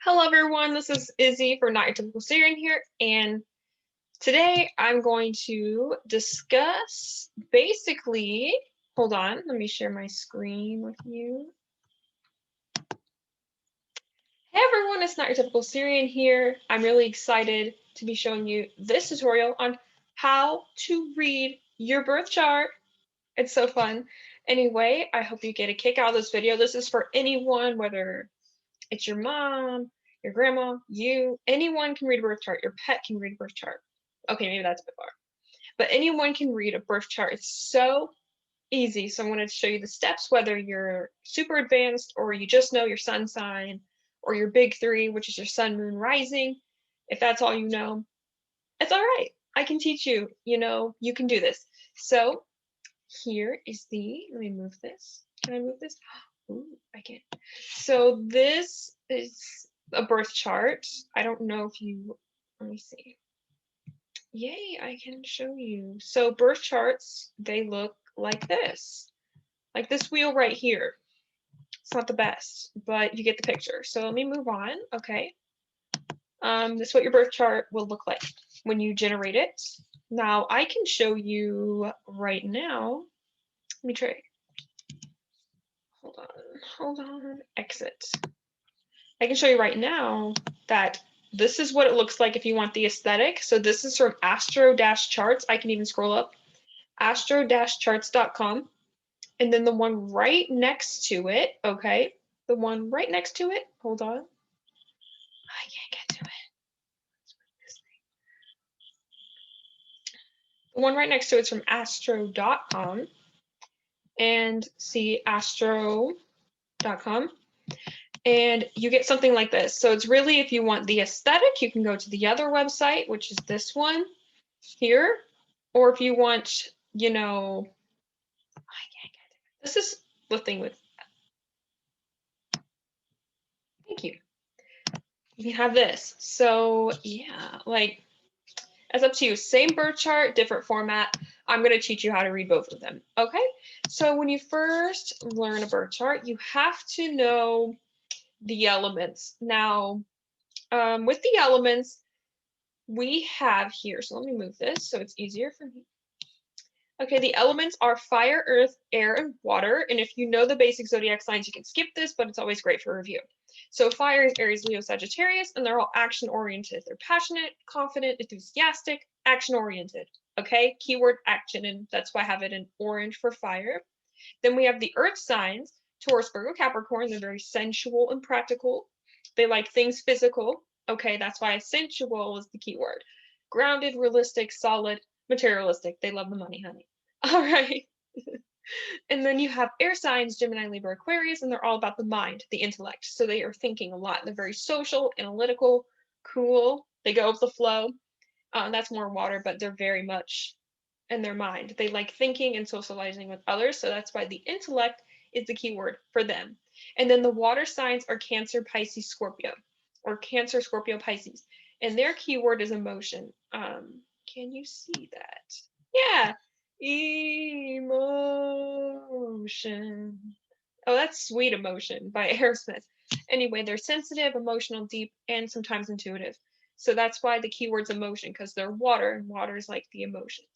Hello everyone, this is Izzy for Not Your Typical Syrian here, and today I'm going to discuss basically, hold on, let me share my screen with you. Hey everyone, it's Not Your Typical Syrian here. I'm really excited to be showing you this tutorial on how to read your birth chart. It's so fun. Anyway, I hope you get a kick out of this video. This is for anyone, whether it's your mom, your grandma, you, anyone can read a birth chart. Your pet can read a birth chart. Okay, maybe that's a bit far. But anyone can read a birth chart. It's so easy. So I'm going to show you the steps, whether you're super advanced or you just know your sun sign or your big three, which is your sun, moon, rising. If that's all you know, it's all right. I can teach you, you can do this. So here is let me move this. Can I move this? Ooh, I can. So this is a birth chart. I don't know if you, let me see. Yay, I can show you. So birth charts, they look like this wheel right here. It's not the best, but you get the picture. So let me move on, okay? This is what your birth chart will look like when you generate it. Now I can show you right now. Let me try. Hold on, exit. I can show you right now that this is what it looks like if you want the aesthetic. So this is from Astro-Charts. I can even scroll up, Astro-Charts.com. And then the one right next to it, okay, the one right next to it, hold on. I can't get to it. The one right next to it's from Astro.com. And see Astro.com. And you get something like this. So it's really, if you want the aesthetic, you can go to the other website, which is this one here. Or if you want, I can't get it. This is the thing with, thank you. You can have this. So yeah, it's up to you. Same birth chart, different format. I'm going to teach you how to read both of them. Okay. So when you first learn a birth chart, you have to know the elements. Now, with the elements, we have here, so let me move this so it's easier for me. Okay, the elements are fire, earth, air, and water. And if you know the basic zodiac signs, you can skip this, but it's always great for review. So fire is Aries, Leo, Sagittarius, and they're all action-oriented. They're passionate, confident, enthusiastic, action-oriented. Okay, keyword action, and that's why I have it in orange for fire. Then we have the earth signs, Taurus, Virgo, Capricorn. They're very sensual and practical. They like things physical. Okay, that's why sensual is the keyword. Grounded, realistic, solid, materialistic. They love the money, honey. All right. And then you have air signs, Gemini, Libra, Aquarius, and they're all about the mind, the intellect. So they are thinking a lot. They're very social, analytical, cool. They go with the flow. That's more water, but they're very much in their mind. They like thinking and socializing with others. So that's why the intellect is the keyword for them. And then the water signs are Cancer, Pisces, Scorpio, or Cancer, Scorpio, Pisces. And their keyword is emotion. Can you see that? Yeah. Emotion. Oh, that's Sweet Emotion by Aerosmith. Anyway, they're sensitive, emotional, deep, and sometimes intuitive. So that's why the keyword's emotion, because they're water, and water is like the emotions.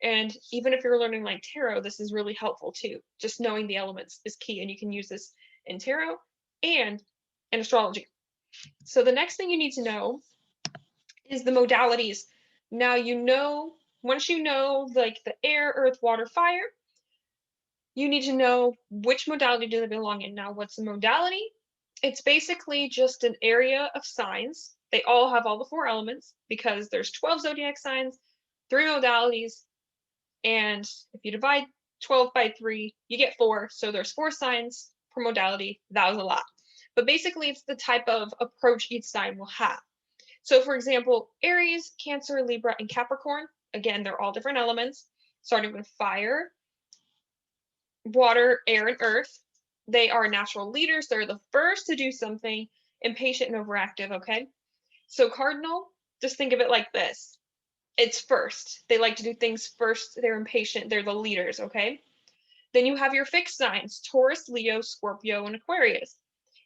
And even if you're learning like tarot, this is really helpful too. Just knowing the elements is key, and you can use this in tarot and in astrology. So the next thing you need to know is the modalities. Now, once you know like the air, earth, water, fire, you need to know which modality do they belong in. Now, what's a modality? It's basically just an area of signs. They all have all the 4 elements because there's 12 zodiac signs, 3 modalities, and if you divide 12 by 3, you get 4. So there's 4 signs per modality. That was a lot. But basically, it's the type of approach each sign will have. So for example, Aries, Cancer, Libra, and Capricorn, again, they're all different elements, starting with fire, water, air, and earth. They are natural leaders. They're the first to do something, impatient and overactive, okay? So Cardinal, just think of it like this. It's first. They like to do things first. They're impatient. They're the leaders, okay? Then you have your fixed signs, Taurus, Leo, Scorpio, and Aquarius.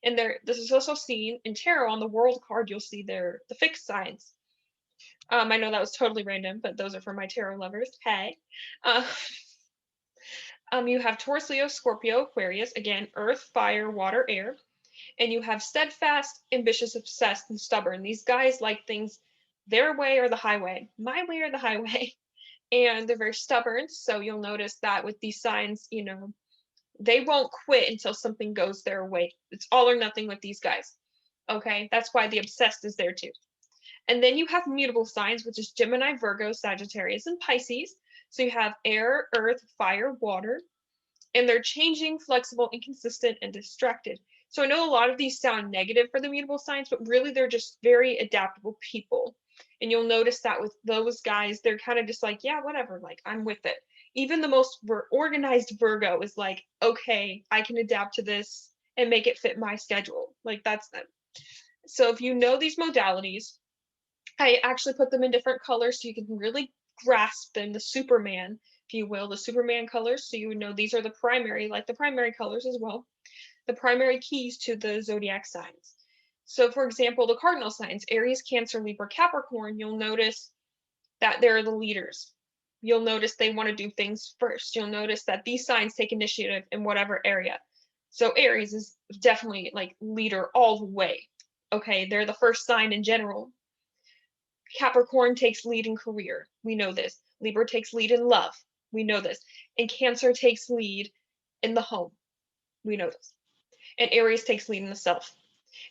And this is also seen in tarot. On the world card, you'll see the fixed signs. I know that was totally random, but those are for my tarot lovers. Hey. Uh, you have Taurus, Leo, Scorpio, Aquarius, again, earth, fire, water, air. And you have steadfast, ambitious, obsessed, and stubborn. These guys like things their way or the highway, my way or the highway. And they're very stubborn. So you'll notice that with these signs, you know, they won't quit until something goes their way. It's all or nothing with these guys. Okay, that's why the obsessed is there too. And then you have mutable signs, which is Gemini, Virgo, Sagittarius, and Pisces. So you have air, earth, fire, water, and they're changing, flexible, inconsistent, and distracted. So I know a lot of these sound negative for the mutable signs, but really they're just very adaptable people. And you'll notice that with those guys, they're kind of just like, yeah, whatever, like I'm with it. Even the most organized Virgo is like, okay, I can adapt to this and make it fit my schedule. Like that's them. So if you know these modalities, I actually put them in different colors so you can really grasp them, the Superman, if you will, the Superman colors. So you would know these are the primary, like the primary colors as well, the primary keys to the zodiac signs. So for example, the cardinal signs, Aries, Cancer, Libra, Capricorn, you'll notice that they're the leaders. You'll notice they want to do things first. You'll notice that these signs take initiative in whatever area. So Aries is definitely like leader all the way. Okay, they're the first sign in general. Capricorn takes lead in career. We know this. Libra takes lead in love. We know this. And Cancer takes lead in the home. We know this. And Aries takes lead in the self.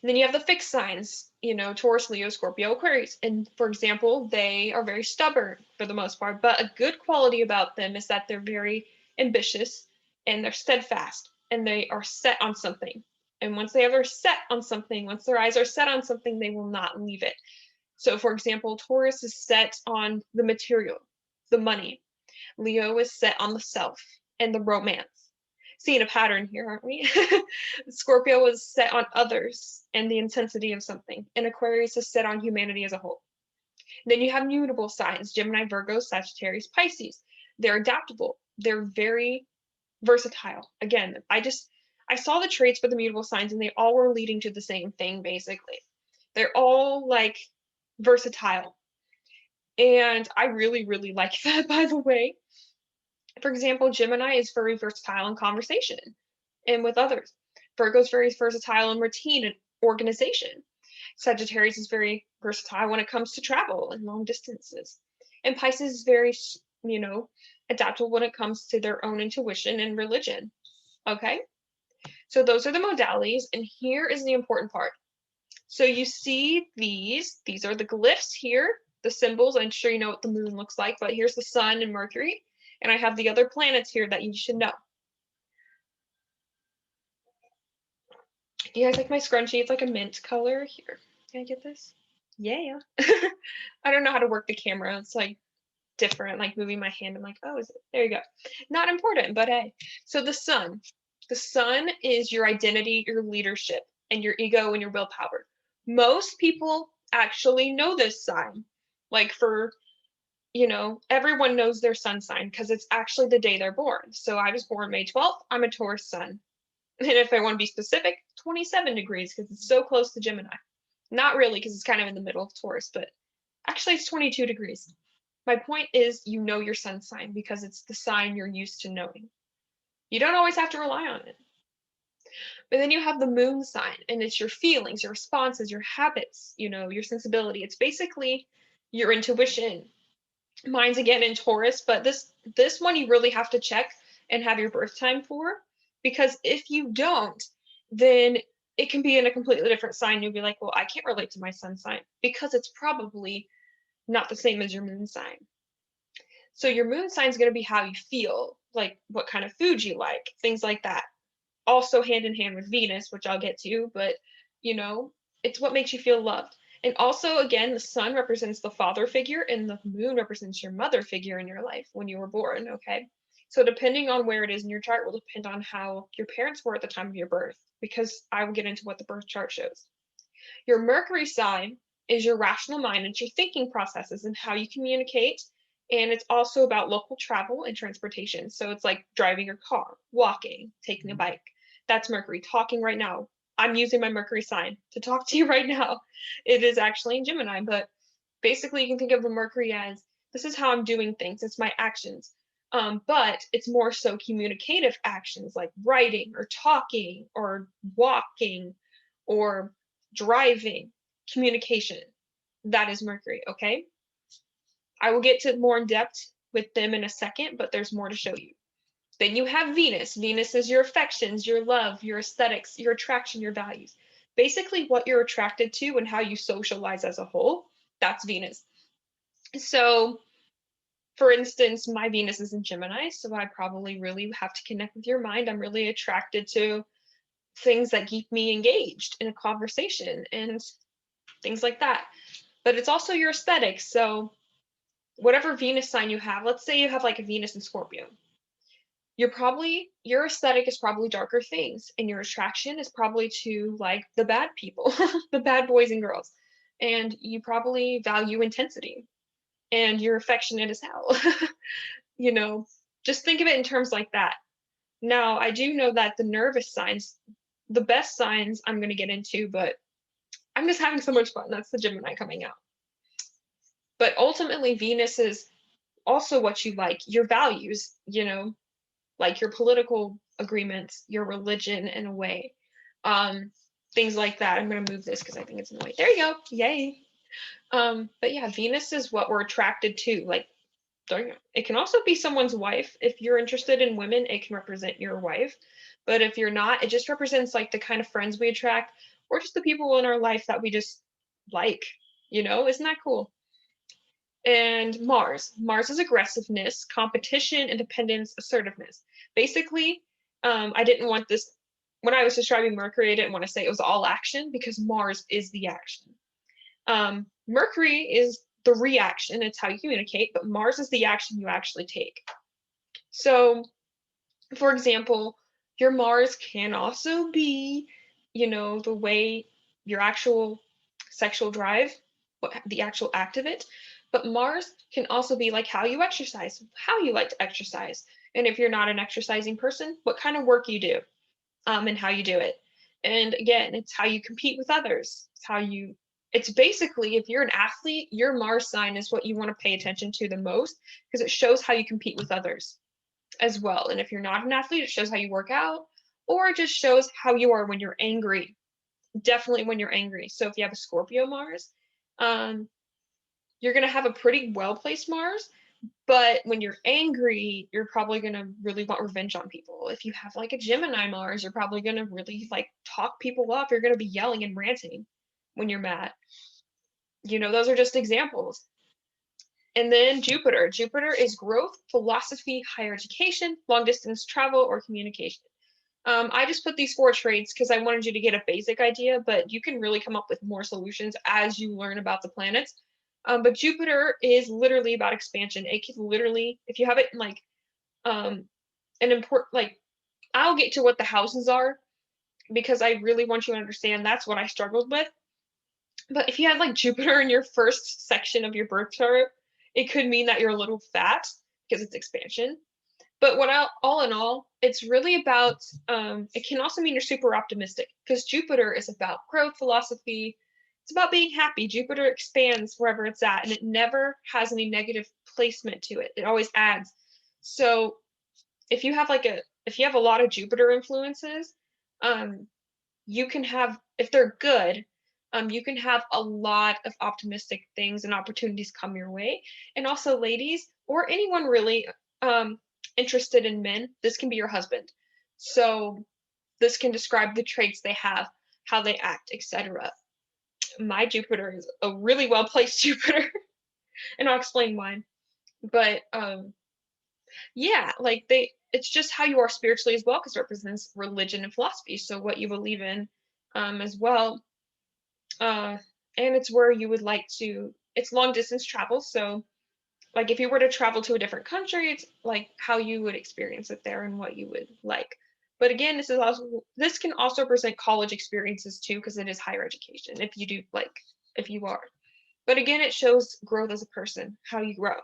And then you have the fixed signs, you know, Taurus, Leo, Scorpio, Aquarius. And for example, they are very stubborn for the most part, but a good quality about them is that they're very ambitious and they're steadfast and they are set on something. And once they are set on something, once their eyes are set on something, they will not leave it. So for example, Taurus is set on the material, the money. Leo is set on the self and the romance. Seeing a pattern here, aren't we? Scorpio is set on others and the intensity of something, and Aquarius is set on humanity as a whole. Then you have mutable signs, Gemini, Virgo, Sagittarius, Pisces. They're adaptable. They're very versatile. Again, I saw the traits for the mutable signs and they all were leading to the same thing, basically. They're all like versatile. And I really, really like that, by the way. For example, Gemini is very versatile in conversation and with others. Virgo is very versatile in routine and organization. Sagittarius is very versatile when it comes to travel and long distances. And Pisces is very, you know, adaptable when it comes to their own intuition and religion. Okay? So those are the modalities. And here is the important part. So you see these are the glyphs here, the symbols. I'm sure you know what the moon looks like, but here's the sun and Mercury. And I have the other planets here that you should know. Do you guys like my scrunchie? It's like a mint color. Here, can I get this? Yeah. I don't know how to work the camera. It's like different, like moving my hand. I'm like, oh, is it? There you go. Not important, but hey. So the sun. The sun is your identity, your leadership, and your ego and your willpower. Most people actually know this sign. Like for, you know, everyone knows their sun sign because it's actually the day they're born. So I was born May 12th. I'm a Taurus sun. And if I want to be specific, 27 degrees because it's so close to Gemini. Not really because it's kind of in the middle of Taurus, but actually it's 22 degrees. My point is you know your sun sign because it's the sign you're used to knowing. You don't always have to rely on it. But then you have the moon sign, and it's your feelings, your responses, your habits, you know, your sensibility. It's basically your intuition. Mine's again in Taurus, but this one you really have to check and have your birth time for, because if you don't, then it can be in a completely different sign. You'll be like, well, I can't relate to my sun sign because it's probably not the same as your moon sign. So your moon sign is going to be how you feel, like what kind of food you like, things like that. Also hand in hand with Venus, which I'll get to, but you know, it's what makes you feel loved. And also, again, the sun represents the father figure and the moon represents your mother figure in your life when you were born, okay? So depending on where it is in your chart will depend on how your parents were at the time of your birth, because I will get into what the birth chart shows. Your Mercury sign is your rational mind and your thinking processes and how you communicate. And it's also about local travel and transportation. So it's like driving your car, walking, taking a bike. That's Mercury. Talking right now, I'm using my Mercury sign to talk to you right now. It is actually in Gemini, but basically you can think of the Mercury as, this is how I'm doing things. It's my actions. But it's more so communicative actions like writing or talking or walking or driving, communication. That is Mercury, okay? I will get to more in depth with them in a second, but there's more to show you. Then you have Venus. Venus is your affections, your love, your aesthetics, your attraction, your values. Basically what you're attracted to and how you socialize as a whole, that's Venus. So for instance, my Venus is in Gemini, so I probably really have to connect with your mind. I'm really attracted to things that keep me engaged in a conversation and things like that. But it's also your aesthetics. So whatever Venus sign you have, let's say you have like a Venus in Scorpio, your aesthetic is probably darker things, and your attraction is probably to like the bad people, the bad boys and girls. And you probably value intensity, and you're affectionate as hell. You know, just think of it in terms like that. Now, I do know that the nervous signs, the best signs I'm going to get into, but I'm just having so much fun. That's the Gemini coming out. But ultimately, Venus is also what you like, your values, you know, like your political agreements, your religion in a way, things like that. I'm going to move this because I think it's in the way. There you go. Yay. But yeah, Venus is what we're attracted to. Like, it can also be someone's wife. If you're interested in women, it can represent your wife. But if you're not, it just represents like the kind of friends we attract, or just the people in our life that we just like, you know. Isn't that cool? And Mars is aggressiveness, competition, independence, assertiveness. Basically, I didn't want this, when I was describing Mercury, I didn't want to say it was all action, because Mars is the action. Mercury is the reaction, it's how you communicate, but Mars is the action you actually take. So, for example, your Mars can also be, you know, the way your actual sexual drive, the actual act of it. But Mars can also be like how you exercise, how you like to exercise. And if you're not an exercising person, what kind of work you do, and how you do it. And again, it's how you compete with others. It's basically, if you're an athlete, your Mars sign is what you want to pay attention to the most, because it shows how you compete with others as well. And if you're not an athlete, it shows how you work out, or it just shows how you are when you're angry. Definitely when you're angry. So if you have a Scorpio Mars, you're going to have a pretty well-placed Mars, but when you're angry, you're probably going to really want revenge on people. If you have like a Gemini Mars, you're probably going to really like talk people up. You're going to be yelling and ranting when you're mad. You know, those are just examples. And then Jupiter. Jupiter is growth, philosophy, higher education, long distance travel, or communication. I just put these 4 traits because I wanted you to get a basic idea, but you can really come up with more solutions as you learn about the planets. But Jupiter is literally about expansion. It can literally, if you have it in like an important, like, I'll get to what the houses are, because I really want you to understand that's what I struggled with. But if you had like Jupiter in your first section of your birth chart, it could mean that you're a little fat because it's expansion. But all in all, it's really about, it can also mean you're super optimistic, because Jupiter is about growth, philosophy. It's about being happy. Jupiter expands wherever it's at, and it never has any negative placement to it. It always adds. So if you have a lot of Jupiter influences, you can have, if they're good, you can have a lot of optimistic things and opportunities come your way. And also, ladies, or anyone really interested in men, this can be your husband. So this can describe the traits they have, how they act, etc. My Jupiter is a really well-placed Jupiter, and I'll explain why. But yeah, like it's just how you are spiritually as well, because it represents religion and philosophy. So what you believe in as well. And it's where you would like to, it's long distance travel. So like if you were to travel to a different country, it's like how you would experience it there and what you would like. But again, this can also present college experiences too, because it is higher education if you are. But again, it shows growth as a person, how you grow.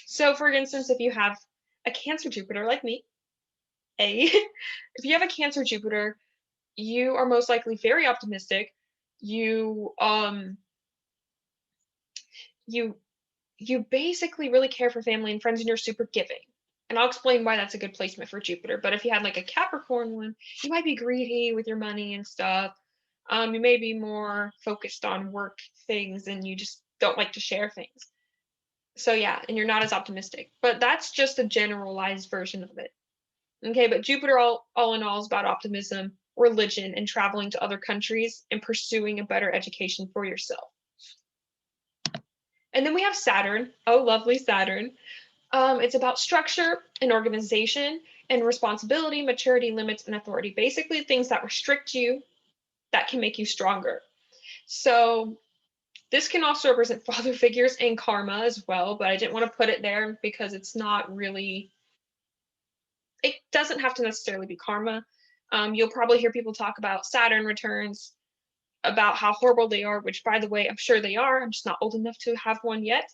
So for instance, if you have a Cancer Jupiter like me, if you have a Cancer Jupiter, you are most likely very optimistic. You you you basically really care for family and friends, and you're super giving. And I'll explain why that's a good placement for Jupiter. But if you had like a Capricorn one, you might be greedy with your money and stuff. You may be more focused on work things and you just don't like to share things. So yeah, and you're not as optimistic. But that's just a generalized version of it. Okay, but Jupiter all in all is about optimism, religion, and traveling to other countries and pursuing a better education for yourself. And then we have Saturn. Oh, lovely Saturn. It's about structure and organization and responsibility, maturity, limits, and authority. Basically, things that restrict you that can make you stronger. So this can also represent father figures and karma as well, but I didn't want to put it there because it's not really, it doesn't have to necessarily be karma. You'll probably hear people talk about Saturn returns, about how horrible they are, which by the way, I'm sure they are. I'm just not old enough to have one yet.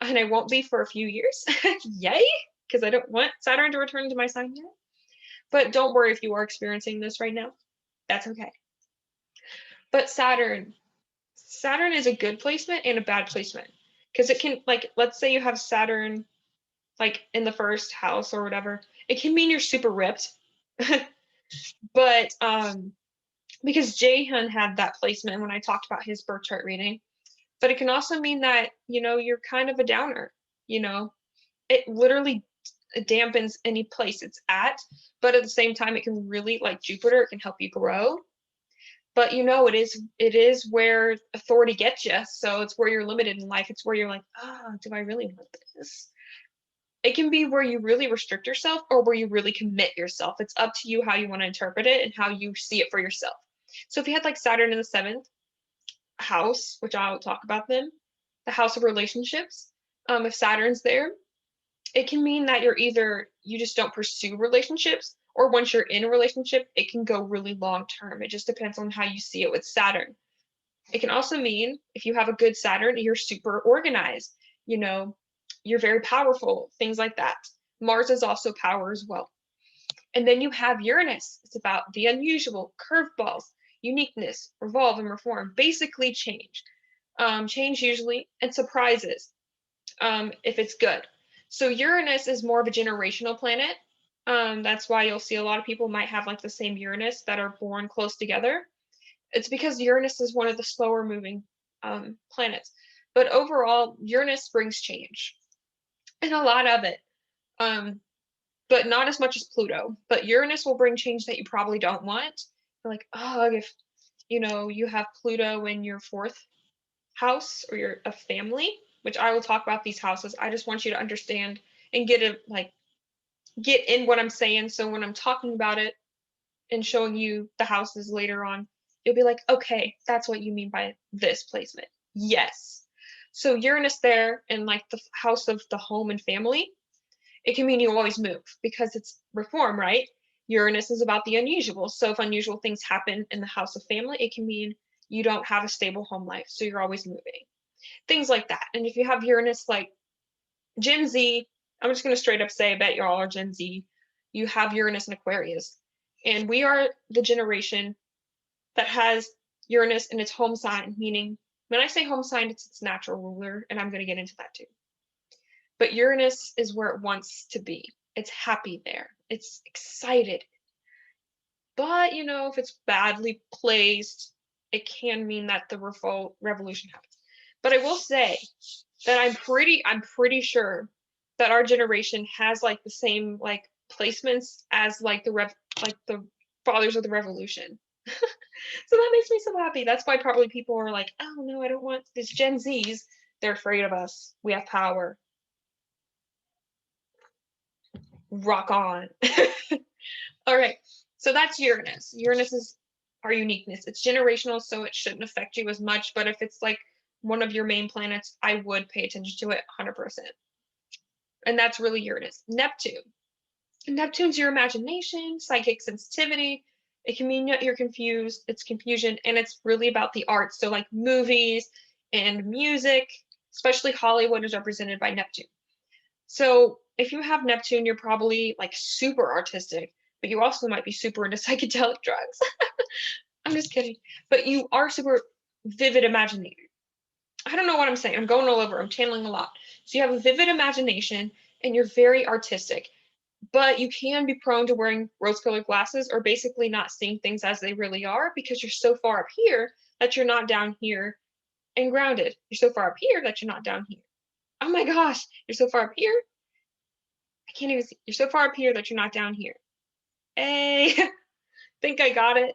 And I won't be for a few years. Yay! Because I don't want Saturn to return to my sign yet. But don't worry if you are experiencing this right now. That's okay. But Saturn is a good placement and a bad placement. Because it can, like, let's say you have Saturn, like, in the first house or whatever. It can mean you're super ripped. But, because Jaehyun had that placement when I talked about his birth chart reading. But it can also mean that, you're kind of a downer, It literally dampens any place it's at, but at the same time, it can really, like Jupiter, it can help you grow. But it is where authority gets you. So it's where you're limited in life. It's where you're like, do I really want this? It can be where you really restrict yourself or where you really commit yourself. It's up to you how you want to interpret it and how you see it for yourself. So if you had like Saturn in the 7th house, which I'll talk about them, the house of relationships, if Saturn's there, it can mean that you just don't pursue relationships, or once you're in a relationship, it can go really long term. It just depends on how you see it with Saturn. It can also mean if you have a good Saturn, you're super organized, you're very powerful, things like that. Mars is also power as well. And then you have Uranus. It's about the unusual, curveballs, uniqueness, revolve and reform, basically change. Change usually, and surprises if it's good. So Uranus is more of a generational planet. That's why you'll see a lot of people might have like the same Uranus that are born close together. It's because Uranus is one of the slower moving planets. But overall, Uranus brings change, and a lot of it. But not as much as Pluto. But Uranus will bring change that you probably don't want. You're like, if you have Pluto in your 4th house or you're a family, which I will talk about these houses. I just want you to understand and get in what I'm saying. So when I'm talking about it and showing you the houses later on, you'll be like, okay, that's what you mean by this placement. Yes. So Uranus there in like the house of the home and family, it can mean you always move because it's reform, right? Uranus is about the unusual. So if unusual things happen in the house of family, it can mean you don't have a stable home life. So you're always moving. Things like that. And if you have Uranus like Gen Z, I'm just going to straight up say, I bet y'all are Gen Z. You have Uranus and Aquarius. And we are the generation that has Uranus in its home sign, meaning when I say home sign, it's its natural ruler, and I'm going to get into that too. But Uranus is where it wants to be. It's happy there. It's excited. But, if it's badly placed, it can mean that the revolution happens. But I will say that I'm pretty sure that our generation has like the same like placements as like the fathers of the revolution. So that makes me so happy. That's why probably people are like, oh no, I don't want these Gen Zs. They're afraid of us. We have power. Rock on. All right. So that's Uranus. Uranus is our uniqueness. It's generational, so it shouldn't affect you as much. But if it's like one of your main planets, I would pay attention to it 100%. And that's really Uranus. Neptune. Neptune's your imagination, psychic sensitivity. It can mean that you're confused, it's confusion, and it's really about the arts. So like movies and music, especially Hollywood is represented by Neptune. So if you have Neptune, you're probably like super artistic, but you also might be super into psychedelic drugs. I'm just kidding. But you are super vivid imagination. I don't know what I'm saying. I'm going all over. I'm channeling a lot. So you have a vivid imagination and you're very artistic, but you can be prone to wearing rose-colored glasses or basically not seeing things as they really are because you're so far up here that you're not down here and grounded. You're so far up here that you're not down here. Oh my gosh, you're so far up here. I can't even see. You're so far up here that you're not down here. Hey, think I got it.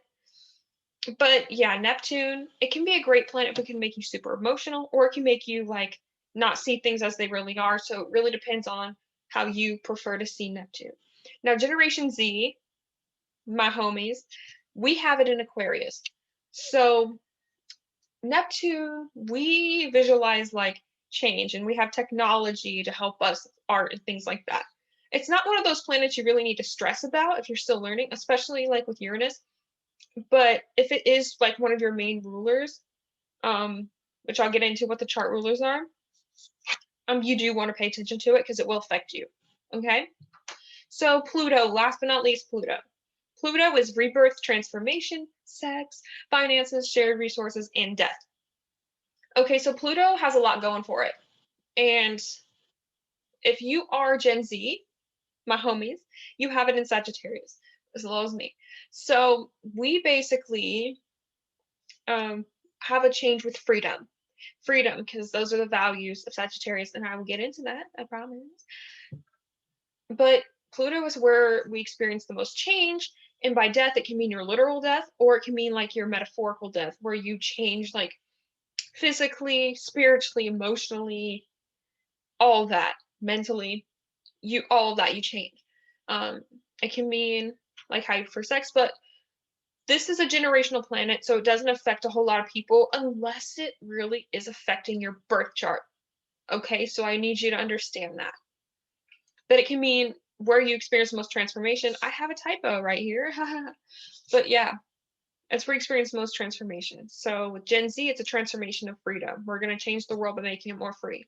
But yeah, Neptune, it can be a great planet, but it can make you super emotional, or it can make you like not see things as they really are. So it really depends on how you prefer to see Neptune. Now, Generation Z, my homies, we have it in Aquarius. So Neptune, we visualize like change and we have technology to help us, art and things like that. It's not one of those planets you really need to stress about if you're still learning, especially like with Uranus. But if it is like one of your main rulers, which I'll get into what the chart rulers are, you do want to pay attention to it because it will affect you. Okay. So Pluto, last but not least, Pluto. Pluto is rebirth, transformation, sex, finances, shared resources, and death. Okay, so Pluto has a lot going for it. And if you are Gen Z, my homies, you have it in Sagittarius, as well as me. So we basically have a change with freedom. Freedom, because those are the values of Sagittarius, and I will get into that, I promise. But Pluto is where we experience the most change, and by death, it can mean your literal death, or it can mean like your metaphorical death, where you change like physically, spiritually, emotionally, all that, mentally, all of that you change. It can mean like how you for sex, but this is a generational planet, so it doesn't affect a whole lot of people unless it really is affecting your birth chart. Okay, so I need you to understand that. That it can mean where you experience the most transformation. I have a typo right here. But yeah, it's where you experience the most transformation. So with Gen Z, it's a transformation of freedom. We're going to change the world by making it more free.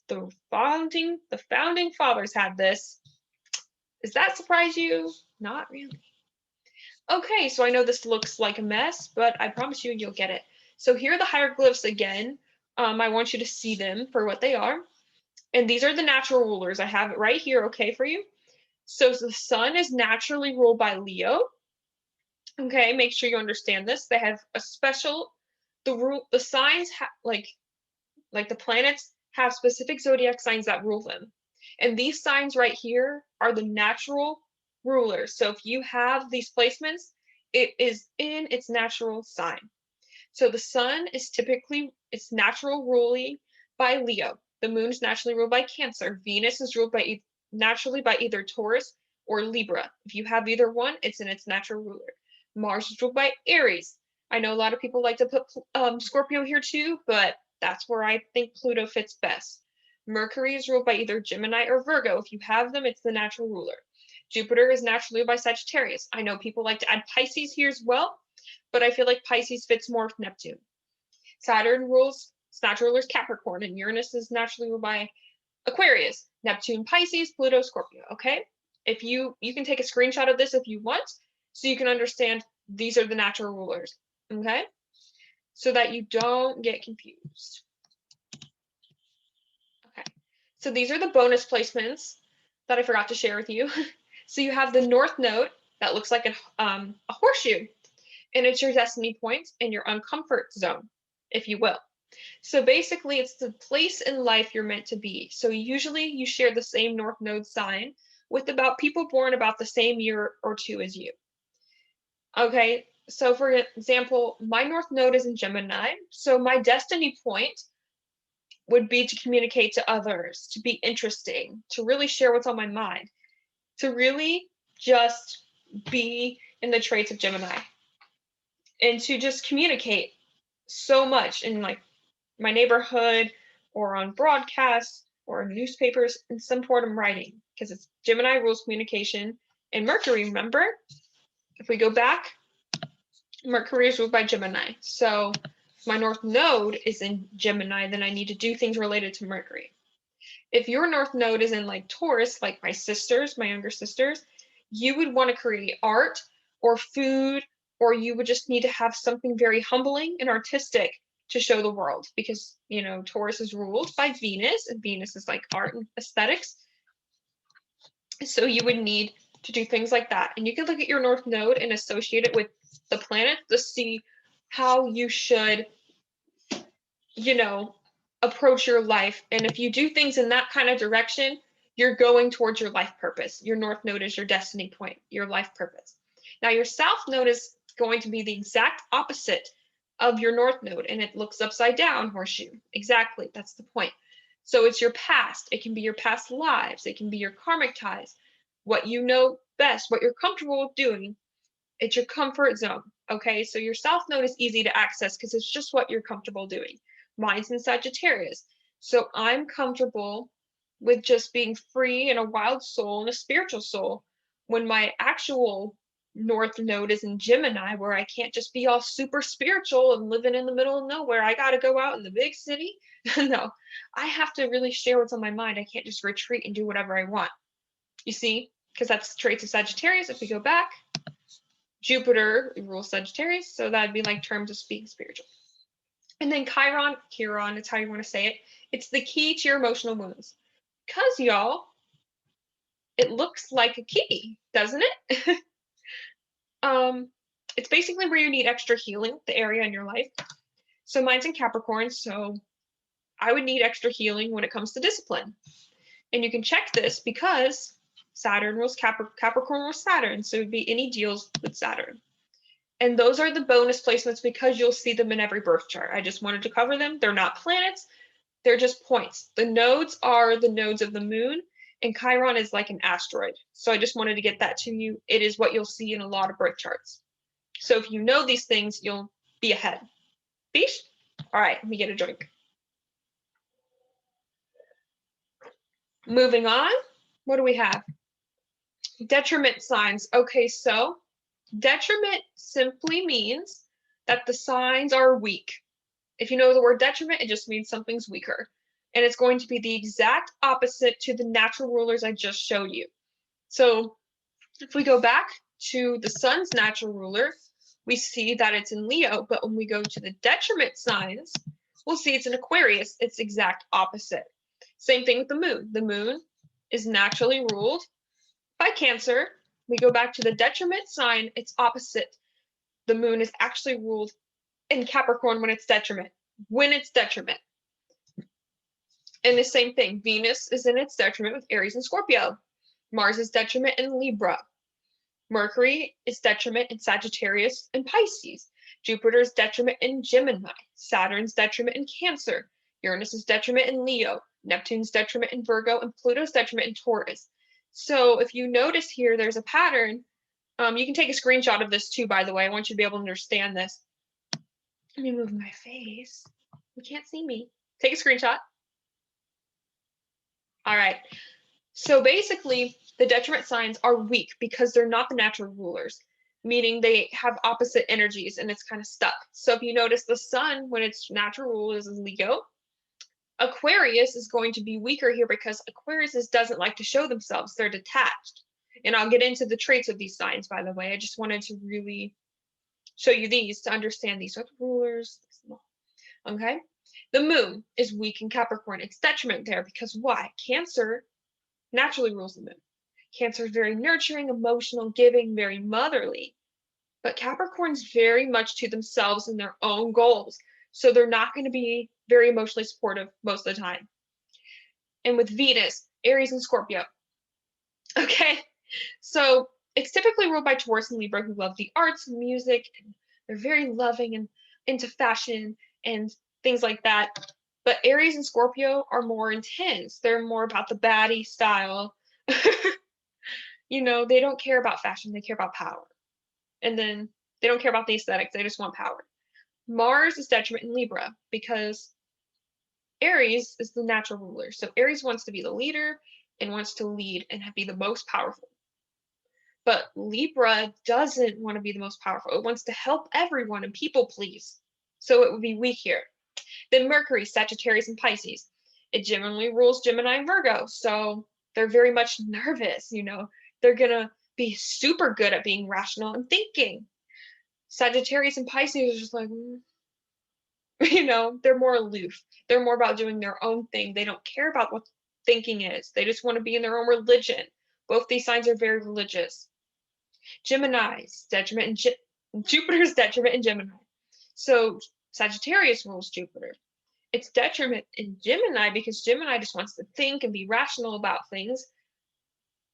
The founding fathers had this. Does that surprise you? Not really. Okay, so I know this looks like a mess, but I promise you, you'll get it. So here are the hieroglyphs again. I want you to see them for what they are. And these are the natural rulers. I have it right here, okay, for you. So the sun is naturally ruled by Leo. Okay, make sure you understand this. They have a special, the signs, like the planets have specific zodiac signs that rule them. And these signs right here are the natural rulers. So if you have these placements, it is in its natural sign. So the sun is typically, it's natural ruling by Leo. The moon is naturally ruled by Cancer. Venus is ruled by naturally by either Taurus or Libra. If you have either one, it's in its natural ruler. Mars is ruled by Aries. I know a lot of people like to put Scorpio here too, but that's where I think Pluto fits best. Mercury is ruled by either Gemini or Virgo. If you have them, it's the natural ruler. Jupiter is naturally ruled by Sagittarius. I know people like to add Pisces here as well, but I feel like Pisces fits more with Neptune. Saturn rules, its natural ruler is Capricorn, and Uranus is naturally ruled by Aquarius. Neptune, Pisces, Pluto, Scorpio, okay? If you can take a screenshot of this if you want, so you can understand these are the natural rulers, okay? So that you don't get confused. Okay, so these are the bonus placements that I forgot to share with you. So you have the North Node that looks like a horseshoe, and it's your destiny point and your uncomfort zone, if you will. So basically, it's the place in life you're meant to be. So usually you share the same North Node sign with about people born about the same year or two as you. Okay, so for example, my North Node is in Gemini, so my destiny point would be to communicate to others, to be interesting, to really share what's on my mind, to really just be in the traits of Gemini, and to just communicate so much in like my neighborhood or on broadcasts or newspapers in some form of writing, because it's Gemini rules communication. And Mercury, remember, if we go back, Mercury is ruled by Gemini. So if my North Node is in Gemini, then I need to do things related to Mercury. If your North Node is in like Taurus, like my sisters, my younger sisters, you would want to create art or food, or you would just need to have something very humbling and artistic to show the world, because, you know, Taurus is ruled by Venus, and Venus is like art and aesthetics. So you would need to do things like that. And you can look at your North Node and associate it with the planet to see how you should, you know, approach your life. And if you do things in that kind of direction, you're going towards your life purpose. Your North Node is your destiny point, your life purpose. Now, your South Node is going to be the exact opposite of your North Node, and it looks upside down, horseshoe. Exactly, that's the point. So it's your past. It can be your past lives. It can be your karmic ties, what you know best, what you're comfortable with doing. It's your comfort zone, okay? So your South Node is easy to access because it's just what you're comfortable doing. Mine's in Sagittarius. So I'm comfortable with just being free and a wild soul and a spiritual soul, when my actual North Node is in Gemini, where I can't just be all super spiritual and living in the middle of nowhere. I got to go out in the big city. No, I have to really share what's on my mind. I can't just retreat and do whatever I want. You see, because that's traits of Sagittarius. If we go back, Jupiter rules Sagittarius, so that'd be like terms of being spiritual. And then Chiron, it's how you want to say it. It's the key to your emotional wounds. Because, y'all, it looks like a key, doesn't it? It's basically where you need extra healing, the area in your life. So mine's in Capricorn, so I would need extra healing when it comes to discipline. And you can check this because Saturn rules Capricorn rules Saturn, so it would be any deals with Saturn. And those are the bonus placements because you'll see them in every birth chart. I just wanted to cover them. They're not planets, they're just points. The nodes are the nodes of the moon, and Chiron is like an asteroid. So I just wanted to get that to you. It is what you'll see in a lot of birth charts. So if you know these things, you'll be ahead. Beesh? All right, let me get a drink. Moving on, what do we have? Detriment signs. Okay, so detriment simply means that the signs are weak. If you know the word detriment, it just means something's weaker. And it's going to be the exact opposite to the natural rulers I just showed you. So if we go back to the sun's natural ruler, we see that it's in Leo, but when we go to the detriment signs, we'll see it's in Aquarius. It's exact opposite. Same thing with the moon. The moon is naturally ruled by Cancer. We go back to the detriment sign, it's opposite. The moon is actually ruled in Capricorn when it's detriment. And the same thing, Venus is in its detriment with Aries and Scorpio. Mars is detriment in Libra. Mercury is detriment in Sagittarius and Pisces. Jupiter's detriment in Gemini. Saturn's detriment in Cancer. Uranus is detriment in Leo. Neptune's detriment in Virgo, and Pluto's detriment in Taurus. So if you notice here, there's a pattern. You can take a screenshot of this too, by the way. I want you to be able to understand this. Let me move my face. You can't see me. Take a screenshot. All right. So basically, the detriment signs are weak because they're not the natural rulers, meaning they have opposite energies and it's kind of stuck. So if you notice, the sun, when its natural rule is Leo, Aquarius is going to be weaker here because Aquarius doesn't like to show themselves. They're detached. And I'll get into the traits of these signs, by the way. I just wanted to really show you these to understand these are the rulers. Okay. The moon is weak in Capricorn. It's detriment there because why? Cancer naturally rules the moon. Cancer is very nurturing, emotional, giving, very motherly. But Capricorn's very much to themselves and their own goals. So they're not going to be very emotionally supportive most of the time. And with Venus, Aries and Scorpio. Okay, so it's typically ruled by Taurus and Libra, who love the arts and music, and they're very loving and into fashion and things like that. But Aries and Scorpio are more intense. They're more about the baddie style. You know, they don't care about fashion, they care about power. And then they don't care about the aesthetics, they just want power. Mars is detriment in Libra because Aries is the natural ruler. So Aries wants to be the leader and wants to lead and be the most powerful. But Libra doesn't want to be the most powerful. It wants to help everyone and people please. So it would be weak here. Then Mercury, Sagittarius, and Pisces. It generally rules Gemini and Virgo. So they're very much nervous, you know. They're going to be super good at being rational and thinking. Sagittarius and Pisces are just like, you know, they're more aloof. They're more about doing their own thing. They don't care about what thinking is. They just want to be in their own religion. Both these signs are very religious. Gemini's detriment and Jupiter's detriment in Gemini. So Sagittarius rules Jupiter. It's detriment in Gemini because Gemini just wants to think and be rational about things.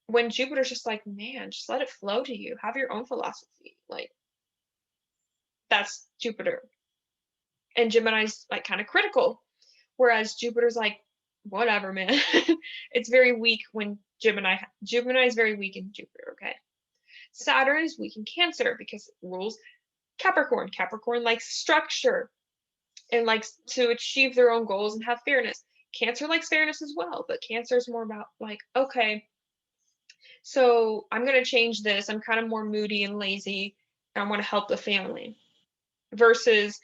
When Jupiter's just like, man, just let it flow to you. Have your own philosophy. Like, that's Jupiter. And Gemini's like kind of critical. Whereas Jupiter's like, whatever, man. It's very weak when Gemini is very weak in Jupiter, okay? Saturn is weak in Cancer because it rules Capricorn. Capricorn likes structure and likes to achieve their own goals and have fairness. Cancer likes fairness as well, but Cancer is more about like, okay, so I'm going to change this. I'm kind of more moody and lazy, and I want to help the family versus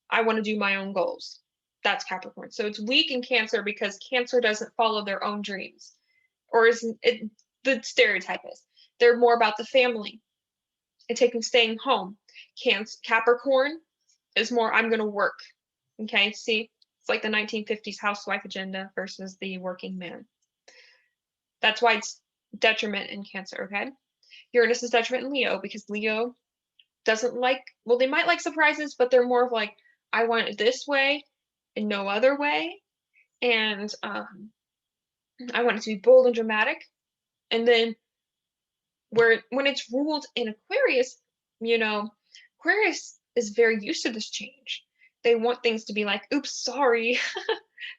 I want to do my own goals. That's Capricorn. So it's weak in Cancer because Cancer doesn't follow their own dreams, or isn't it? The stereotype is they're more about the family and staying home. Capricorn is more, I'm going to work. Okay, see, it's like the 1950s housewife agenda versus the working man. That's why it's detriment in Cancer, okay? Uranus is detriment in Leo because Leo doesn't like, well, they might like surprises, but they're more of like, I want it this way and no other way. And I want it to be bold and dramatic. And then when it's ruled in Aquarius, you know, Aquarius is very used to this change. They want things to be like, oops, sorry.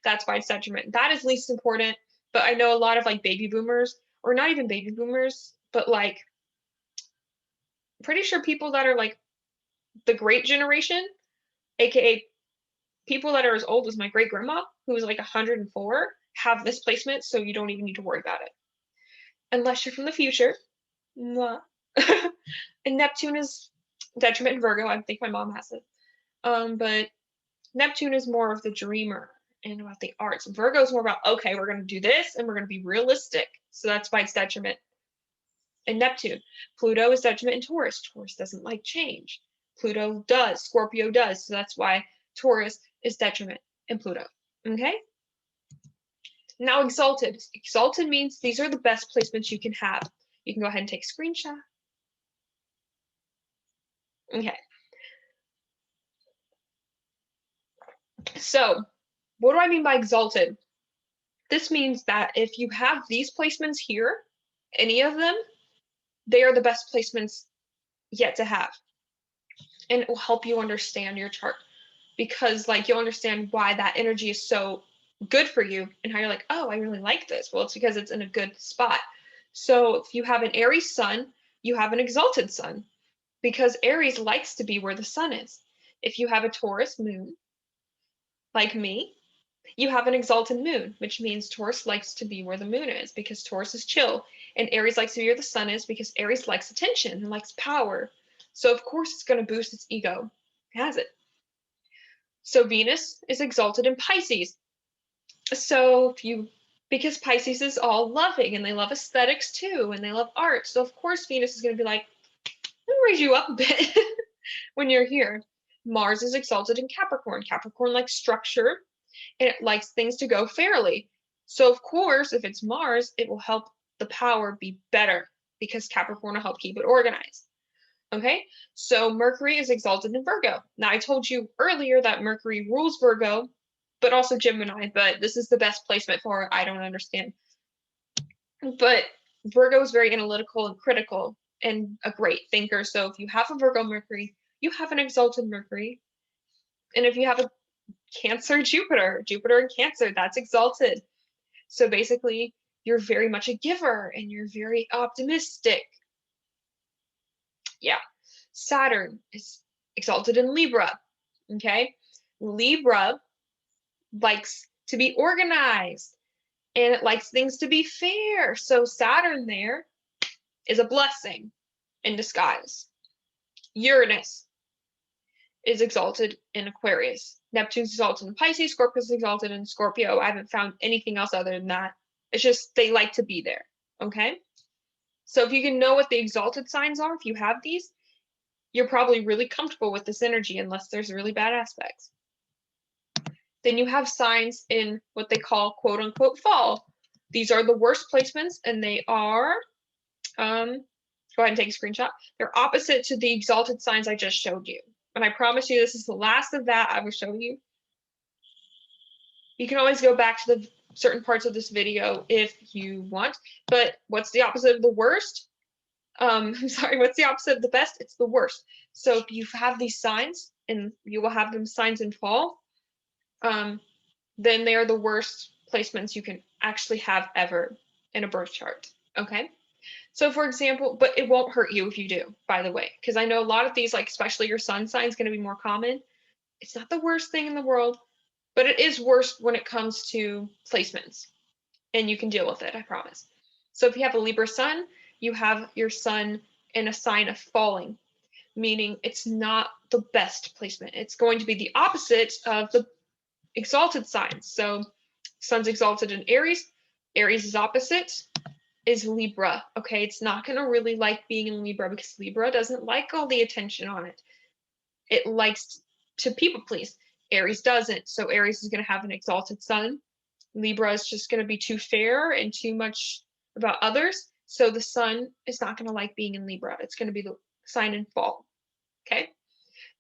That's why it's detriment. That is least important. But I know a lot of like baby boomers, or not even baby boomers, but like pretty sure people that are like the great generation, aka people that are as old as my great grandma, who is like 104, have this placement, so you don't even need to worry about it. Unless you're from the future. And Neptune is detriment in Virgo. I think my mom has it. But Neptune is more of the dreamer and about the arts. Virgo is more about, okay, we're going to do this and we're going to be realistic. So that's why it's detriment in Neptune. Pluto is detriment in Taurus. Taurus doesn't like change. Pluto does. Scorpio does. So that's why Taurus is detriment in Pluto. Okay? Now exalted. Exalted means these are the best placements you can have. You can go ahead and take a screenshot. Okay. So, what do I mean by exalted? This means that if you have these placements here, any of them, they are the best placements yet to have. And it will help you understand your chart because like you'll understand why that energy is so good for you and how you're like, oh, I really like this. Well, it's because it's in a good spot. So if you have an Aries sun, you have an exalted sun because Aries likes to be where the sun is. If you have a Taurus moon, like me, you have an exalted moon, which means Taurus likes to be where the moon is because Taurus is chill, and Aries likes to be where the sun is because Aries likes attention and likes power. So of course it's going to boost its ego. It has it. So Venus is exalted in Pisces. So because Pisces is all loving and they love aesthetics too, and they love art. So of course Venus is going to be like, let me raise you up a bit when you're here. Mars is exalted in Capricorn. Capricorn likes structure and it likes things to go fairly. So of course, if it's Mars, it will help the power be better because Capricorn will help keep it organized. Okay, so Mercury is exalted in Virgo. Now I told you earlier that Mercury rules Virgo, but also Gemini, but this is the best placement for it. I don't understand. But Virgo is very analytical and critical and a great thinker. So if you have a Virgo Mercury, you have an exalted Mercury. And if you have a Cancer Jupiter in Cancer, that's exalted. So basically, you're very much a giver and you're very optimistic. Yeah. Saturn is exalted in Libra. Okay. Libra likes to be organized and it likes things to be fair. So Saturn there is a blessing in disguise. Uranus is exalted in Aquarius. Neptune's exalted in Pisces. Scorpio is exalted in Scorpio. I haven't found anything else other than that. It's just they like to be there. Okay. So if you can know what the exalted signs are, if you have these, you're probably really comfortable with this energy unless there's really bad aspects. Then you have signs in what they call quote unquote fall. These are the worst placements, and they are, go ahead and take a screenshot. They're opposite to the exalted signs I just showed you. And I promise you, this is the last of that I will show you. You can always go back to the certain parts of this video if you want, but what's the opposite of the worst? I'm sorry, what's the opposite of the best? It's the worst. So if you have these signs, and you will have them signs in fall, then they are the worst placements you can actually have ever in a birth chart, okay? So for example, but it won't hurt you if you do, by the way, because I know a lot of these, like especially your sun sign is going to be more common. It's not the worst thing in the world, but it is worse when it comes to placements, and you can deal with it, I promise. So if you have a Libra sun, you have your sun in a sign of falling, meaning it's not the best placement. It's going to be the opposite of the exalted signs. So sun's exalted in Aries. Aries' opposite is Libra. Okay, it's not going to really like being in Libra because Libra doesn't like all the attention on it. It likes to people please. Aries doesn't. So Aries is going to have an exalted sun. Libra is just going to be too fair and too much about others. So the sun is not going to like being in Libra. It's going to be the sign in fall. Okay.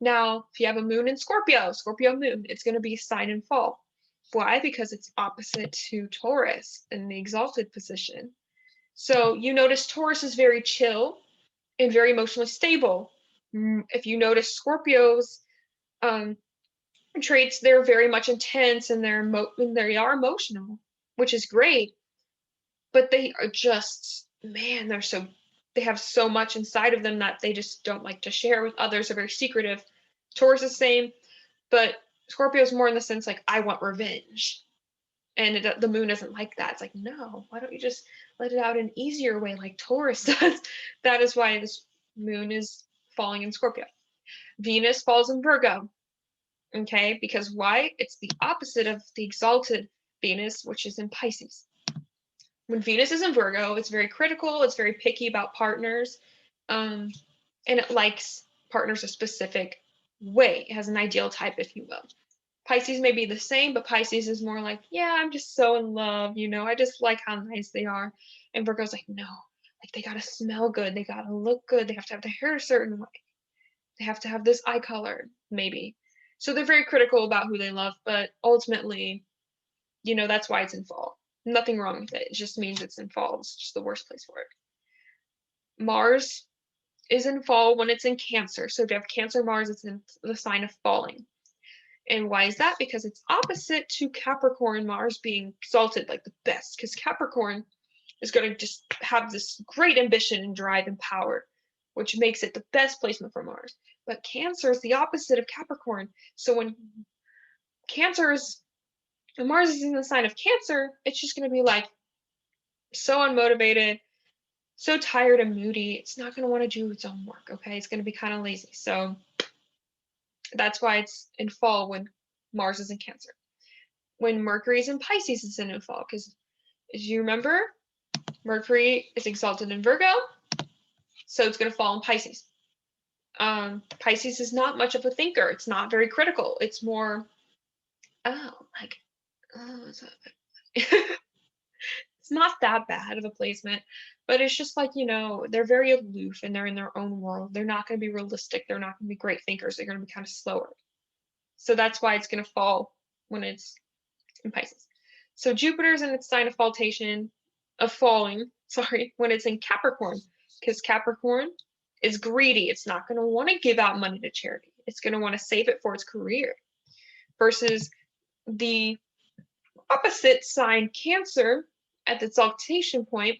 Now, if you have a moon in Scorpio, Scorpio moon, it's going to be a sign in fall. Why? Because it's opposite to Taurus in the exalted position. So you notice Taurus is very chill and very emotionally stable. If you notice Scorpio's traits, they're very much intense and they are emotional, which is great. But they are just, man, they have so much inside of them that they just don't like to share with others. They're very secretive. Taurus is the same, but Scorpio's more in the sense like, I want revenge. And the moon isn't like that. It's like, no, why don't you just let it out in an easier way like Taurus does? That is why this moon is falling in Scorpio. Venus falls in Virgo. Okay, because why? It's the opposite of the exalted Venus, which is in Pisces. When Venus is in Virgo, it's very critical, it's very picky about partners, and it likes partners a specific way. It has an ideal type, if you will. Pisces may be the same, but Pisces is more like, yeah, I'm just so in love, I just like how nice they are. And Virgo's like, no, like they gotta smell good, they gotta look good, they have to have their hair a certain way, they have to have this eye color, maybe. So they're very critical about who they love, but ultimately, that's why it's in fall. Nothing wrong with it. It just means it's in fall. It's just the worst place for it. Mars is in fall when it's in Cancer. So if you have Cancer Mars, it's in the sign of falling. And why is that? Because it's opposite to Capricorn Mars being exalted, like the best. Because Capricorn is going to just have this great ambition and drive and power, which makes it the best placement for Mars. But Cancer is the opposite of Capricorn. So when Mars is in the sign of Cancer, it's just going to be like so unmotivated, so tired and moody. It's not going to want to do its own work, okay? It's going to be kind of lazy. So that's why it's in fall when Mars is in Cancer. When Mercury is in Pisces, it's in fall, because as you remember, Mercury is exalted in Virgo, so it's going to fall in Pisces. Pisces is not much of a thinker. It's not very critical. It's more, it's not that bad of a placement, but it's just like, they're very aloof and they're in their own world. They're not going to be realistic. They're not going to be great thinkers. They're going to be kind of slower. So that's why it's going to fall when it's in Pisces. So Jupiter's in its sign of falling, when it's in Capricorn, because Capricorn is greedy. It's not going to want to give out money to charity. It's going to want to save it for its career. Versus the opposite sign, Cancer, at the exaltation point,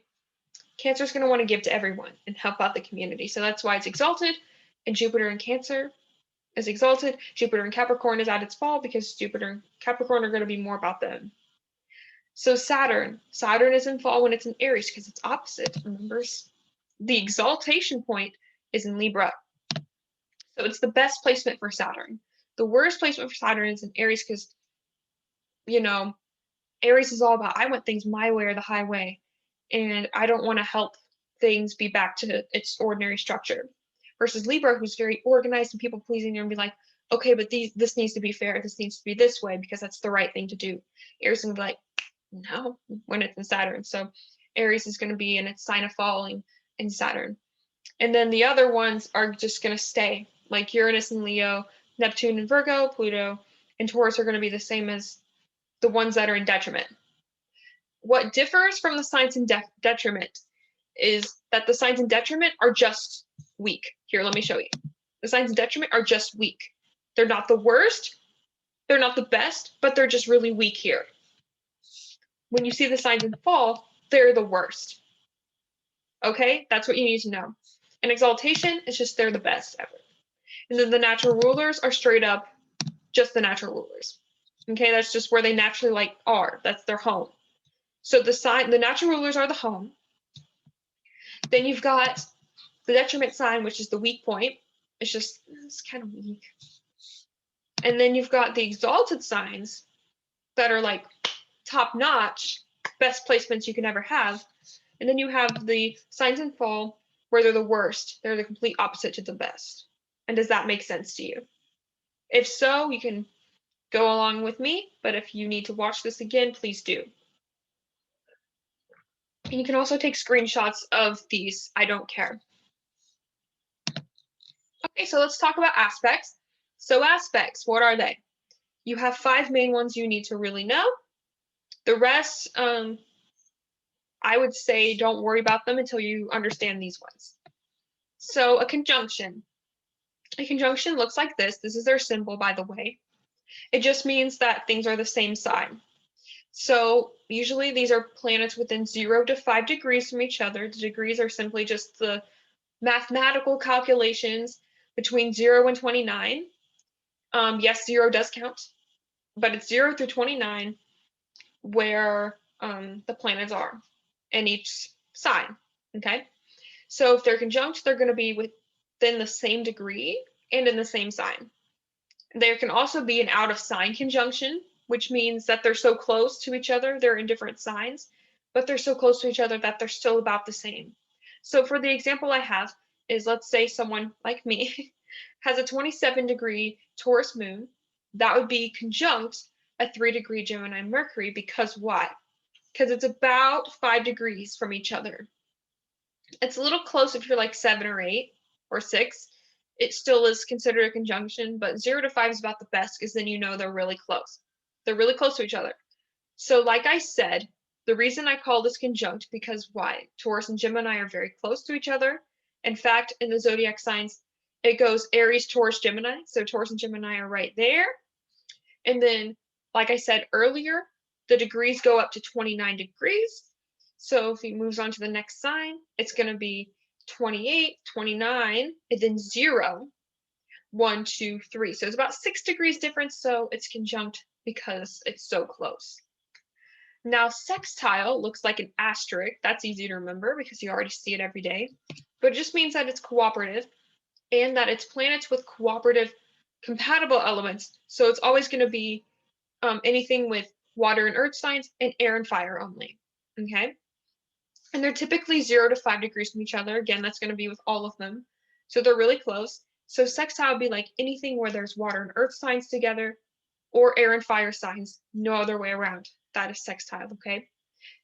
Cancer is going to want to give to everyone and help out the community. So that's why it's exalted, and Jupiter in Cancer is exalted. Jupiter in Capricorn is at its fall because Jupiter and Capricorn are going to be more about them. So Saturn is in fall when it's in Aries because it's opposite. Remember, the exaltation point is in Libra. So it's the best placement for Saturn. The worst placement for Saturn is in Aries because, Aries is all about, I want things my way or the highway, and I don't want to help things be back to its ordinary structure. Versus Libra, who's very organized and people pleasing, and be like, okay, but this needs to be fair. This needs to be this way because that's the right thing to do. Aries is gonna be like, no, when it's in Saturn. So Aries is gonna be in its sign of falling in Saturn. And then the other ones are just gonna stay, like Uranus and Leo, Neptune and Virgo, Pluto, and Taurus are gonna be the same as the ones that are in detriment. What differs from the signs in detriment is that the signs in detriment are just weak. Here, let me show you. The signs in detriment are just weak. They're not the worst, they're not the best, but they're just really weak here. When you see the signs in fall, they're the worst. Okay, that's what you need to know. And exaltation is just they're the best ever. And then the natural rulers are straight up just the natural rulers. Okay, that's just where they naturally are. That's their home. So the natural rulers are the home. Then you've got the detriment sign, which is the weak point. It's kind of weak. And then you've got the exalted signs that are like top notch, best placements you can ever have. And then you have the signs in fall where they're the worst. They're the complete opposite to the best. And does that make sense to you? If so, you can go along with me, but if you need to watch this again, please do. And you can also take screenshots of these. I don't care. Okay, so let's talk about aspects. So aspects, what are they? You have 5 main ones you need to really know. The rest, I would say don't worry about them until you understand these ones. So a conjunction. A conjunction looks like this. This is their symbol, by the way. It just means that things are the same sign. So usually these are planets within 0 to 5 degrees from each other. The degrees are simply just the mathematical calculations between 0 and 29. Yes, 0 does count, but it's 0 through 29 where the planets are in each sign, okay? So if they're conjunct, they're going to be within the same degree and in the same sign. There can also be an out of sign conjunction, which means that they're so close to each other, they're in different signs, but they're so close to each other that they're still about the same. So for the example I have is, let's say someone like me has a 27-degree Taurus moon. That would be conjunct a 3-degree Gemini Mercury. Because why? Because it's about 5 degrees from each other. It's a little close if you're like 7 or 8 or 6. It still is considered a conjunction, but 0 to 5 is about the best because then you know they're really close. They're really close to each other. So like I said, the reason I call this conjunct, because why? Taurus and Gemini are very close to each other. In fact, in the zodiac signs, it goes Aries, Taurus, Gemini. So Taurus and Gemini are right there. And then, like I said earlier, the degrees go up to 29 degrees. So if he moves on to the next sign, it's going to be 28, 29, and then 0, 1, 2, 3. So it's about 6 degrees difference. So it's conjunct because it's so close. Now, sextile looks like an asterisk. That's easy to remember because you already see it every day. But it just means that it's cooperative and that it's planets with cooperative compatible elements. So it's always going to be anything with water and earth signs and air and fire only. Okay? And they're typically 0 to 5 degrees from each other. Again, that's going to be with all of them. So they're really close. So sextile would be like anything where there's water and earth signs together, or air and fire signs, no other way around. That is sextile, okay?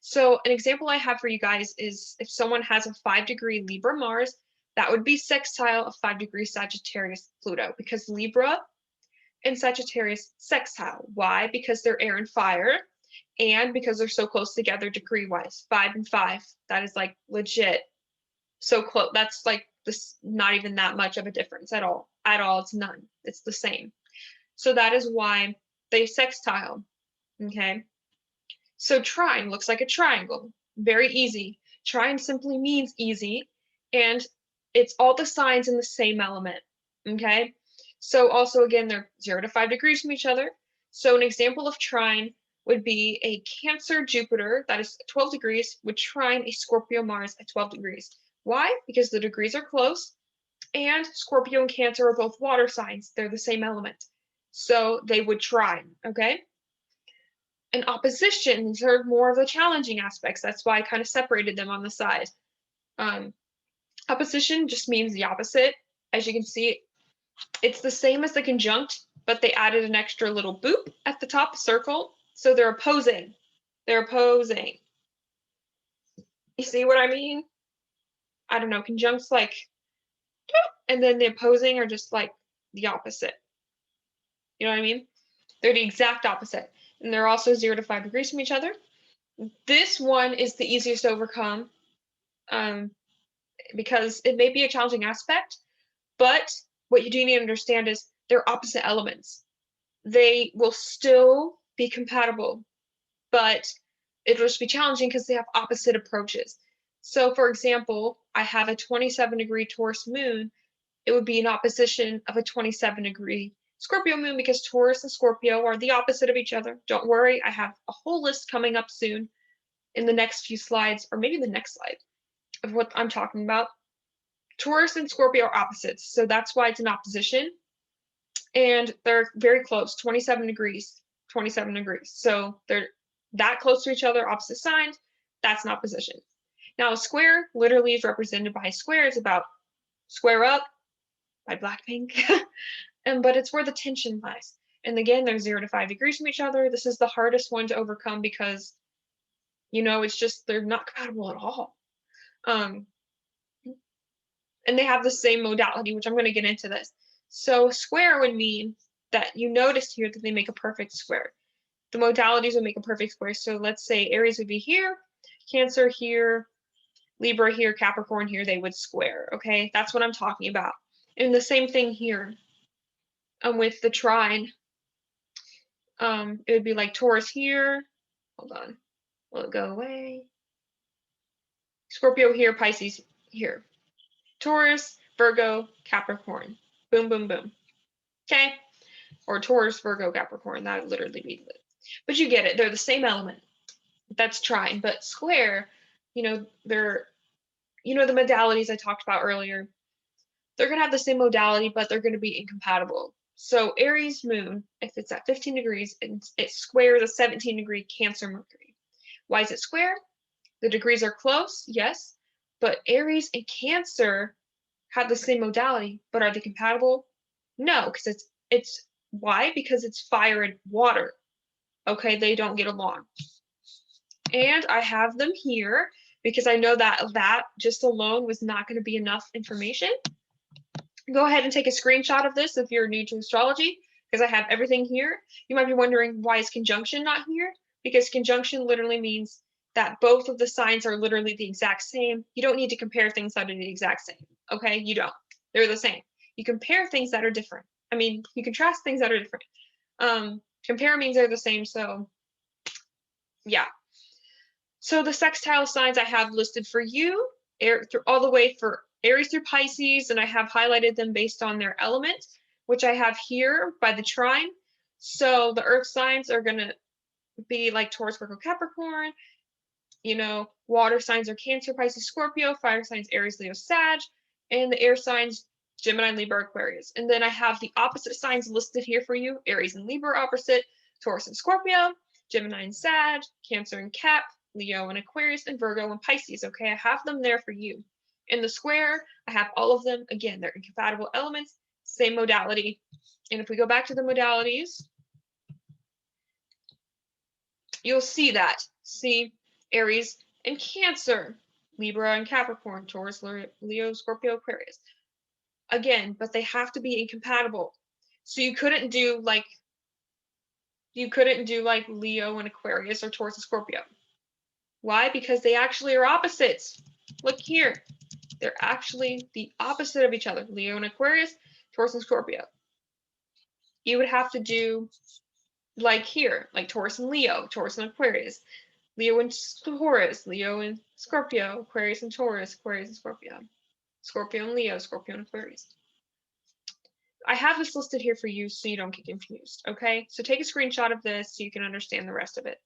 So an example I have for you guys is if someone has a 5-degree Libra Mars, that would be sextile of 5-degree Sagittarius Pluto, because Libra and Sagittarius sextile. Why? Because they're air and fire, and because they're so close together degree-wise. 5 and 5, that is like legit so close. That's like this, not even that much of a difference at all. At all, it's none. It's the same. So that is why they sextile, okay? So trine looks like a triangle. Very easy. Trine simply means easy, and it's all the signs in the same element, okay? So also, again, they're 0 to 5 degrees from each other. So an example of trine would be a Cancer Jupiter that is 12 degrees would trine a Scorpio Mars at 12 degrees. Why? Because the degrees are close, and Scorpio and Cancer are both water signs. They're the same element. So they would trine, okay? And oppositions are more of the challenging aspects. That's why I kind of separated them on the side. Opposition just means the opposite. As you can see, it's the same as the conjunct, but they added an extra little boop at the top circle. So they're opposing. They're opposing. You see what I mean? I don't know, conjuncts like, and then the opposing are just like the opposite. You know what I mean? They're the exact opposite. And they're also 0 to 5 degrees from each other. This one is the easiest to overcome because it may be a challenging aspect, but what you do need to understand is they're opposite elements. They will still be compatible, but it'll just be challenging because they have opposite approaches. So for example, I have a 27-degree Taurus moon. It would be in opposition of a 27-degree Scorpio moon because Taurus and Scorpio are the opposite of each other. Don't worry, I have a whole list coming up soon in the next few slides, or maybe the next slide, of what I'm talking about. Taurus and Scorpio are opposites, so that's why it's in opposition. And they're very close, 27 degrees, 27 degrees. So they're that close to each other, opposite signs, that's an opposition. Now a square literally is represented by a square. It's about Square Up by Blackpink. But it's where the tension lies. And again, they're 0 to 5 degrees from each other. This is the hardest one to overcome because, you know, it's just, they're not compatible at all. And they have the same modality, which I'm going to get into this. So square would mean that you notice here that they make a perfect square. The modalities would make a perfect square. So let's say Aries would be here, Cancer here, Libra here, Capricorn here, they would square, okay? That's what I'm talking about. And the same thing here with the trine. It would be like Taurus here. Hold on. Will it go away? Scorpio here, Pisces here. Taurus, Virgo, Capricorn. Boom, boom, boom. Okay? Or Taurus, Virgo, Capricorn. That would literally be it. But you get it. They're the same element. That's trine. But square, you know, they're, you know, the modalities I talked about earlier. They're going to have the same modality, but they're going to be incompatible. So Aries moon, if it's at 15 degrees, it squares a 17-degree Cancer Mercury. Why is it square? The degrees are close, yes, but Aries and Cancer have the same modality, but are they compatible? No, because it's why? Because it's fire and water. Okay, they don't get along. And I have them here because I know that just alone was not going to be enough information. Go ahead and take a screenshot of this if you're new to astrology, because I have everything here. You might be wondering, why is conjunction not here? Because conjunction literally means that both of the signs are literally the exact same. You don't need to compare things that are the exact same, okay? You don't. They're the same. You compare things that are different. I mean, you contrast things that are different. Compare means they're the same, so yeah. So the sextile signs I have listed for you, all the way for Aries through Pisces, and I have highlighted them based on their element, which I have here by the trine. So the earth signs are going to be like Taurus, Virgo, Capricorn. You know, water signs are Cancer, Pisces, Scorpio. Fire signs Aries, Leo, Sag. And the air signs Gemini, Libra, Aquarius. And then I have the opposite signs listed here for you. Aries and Libra opposite, Taurus and Scorpio, Gemini and Sag, Cancer and Cap, Leo and Aquarius, and Virgo and Pisces. Okay, I have them there for you. In the square, I have all of them. Again, they're incompatible elements, same modality. And if we go back to the modalities, you'll see that. See, Aries and Cancer, Libra and Capricorn, Taurus, Leo, Scorpio, Aquarius. Again, but they have to be incompatible. So you couldn't do like Leo and Aquarius or Taurus and Scorpio. Why? Because they actually are opposites. Look here. They're actually the opposite of each other. Leo and Aquarius, Taurus and Scorpio. You would have to do like here, like Taurus and Leo, Taurus and Aquarius, Leo and Taurus, Leo and Scorpio, Aquarius and Taurus, Aquarius and Scorpio, Scorpio and Leo, Scorpio and Aquarius. I have this listed here for you so you don't get confused, okay? So take a screenshot of this so you can understand the rest of it.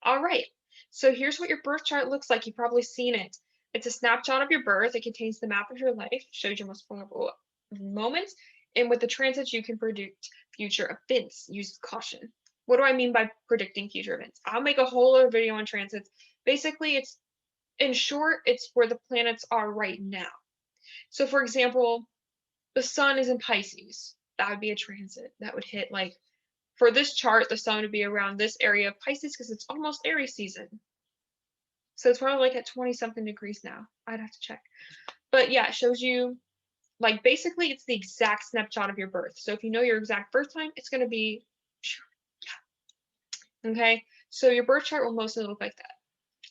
All right, so here's what your birth chart looks like. You've probably seen it. It's a snapshot of your birth. It contains the map of your life, shows your most vulnerable moments, and with the transits, you can predict future events. Use caution. What do I mean by predicting future events? I'll make a whole other video on transits. Basically, it's In short, it's where the planets are right now. So for example, the sun is in Pisces. That would be a transit that would hit, like, for this chart, the sun would be around this area of Pisces because it's almost Aries season. So it's probably like at 20 something degrees now. I'd have to check. But yeah, it shows you, like, basically it's the exact snapshot of your birth. So if you know your exact birth time, it's going to be, okay? So your birth chart will mostly look like that.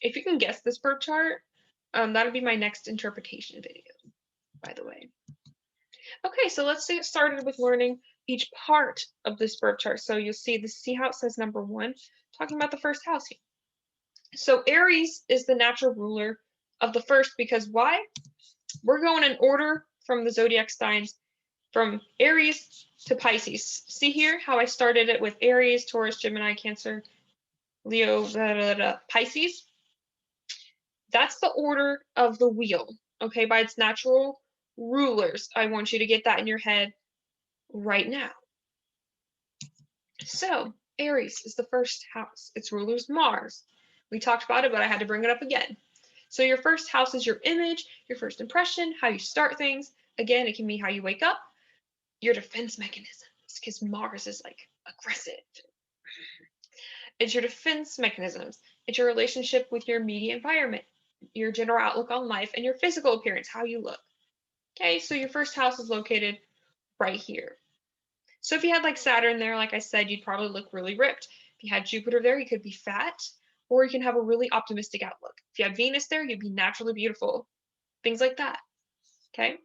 If you can guess this birth chart, that'll be my next interpretation video, by the way. Okay, so let's get started with learning each part of this birth chart. So you'll see how it says number 1, talking about the first house here. So Aries is the natural ruler of the first, because why? We're going in order from the zodiac signs from Aries to Pisces. See here how I started it with Aries, Taurus, Gemini, Cancer, Leo, Pisces? That's the order of the wheel, okay, by its natural rulers. I want you to get that in your head right now. So Aries is the first house. Its ruler is Mars. We talked about it, but I had to bring it up again. So your first house is your image, your first impression, how you start things. Again, it can be how you wake up, your defense mechanisms, because Mars is like aggressive. It's your defense mechanisms. It's your relationship with your immediate environment, your general outlook on life, and your physical appearance, how you look. Okay, so your first house is located right here. So if you had like Saturn there, like I said, you'd probably look really ripped. If you had Jupiter there, you could be fat, or you can have a really optimistic outlook. If you had Venus there, you'd be naturally beautiful. Things like that. Okay.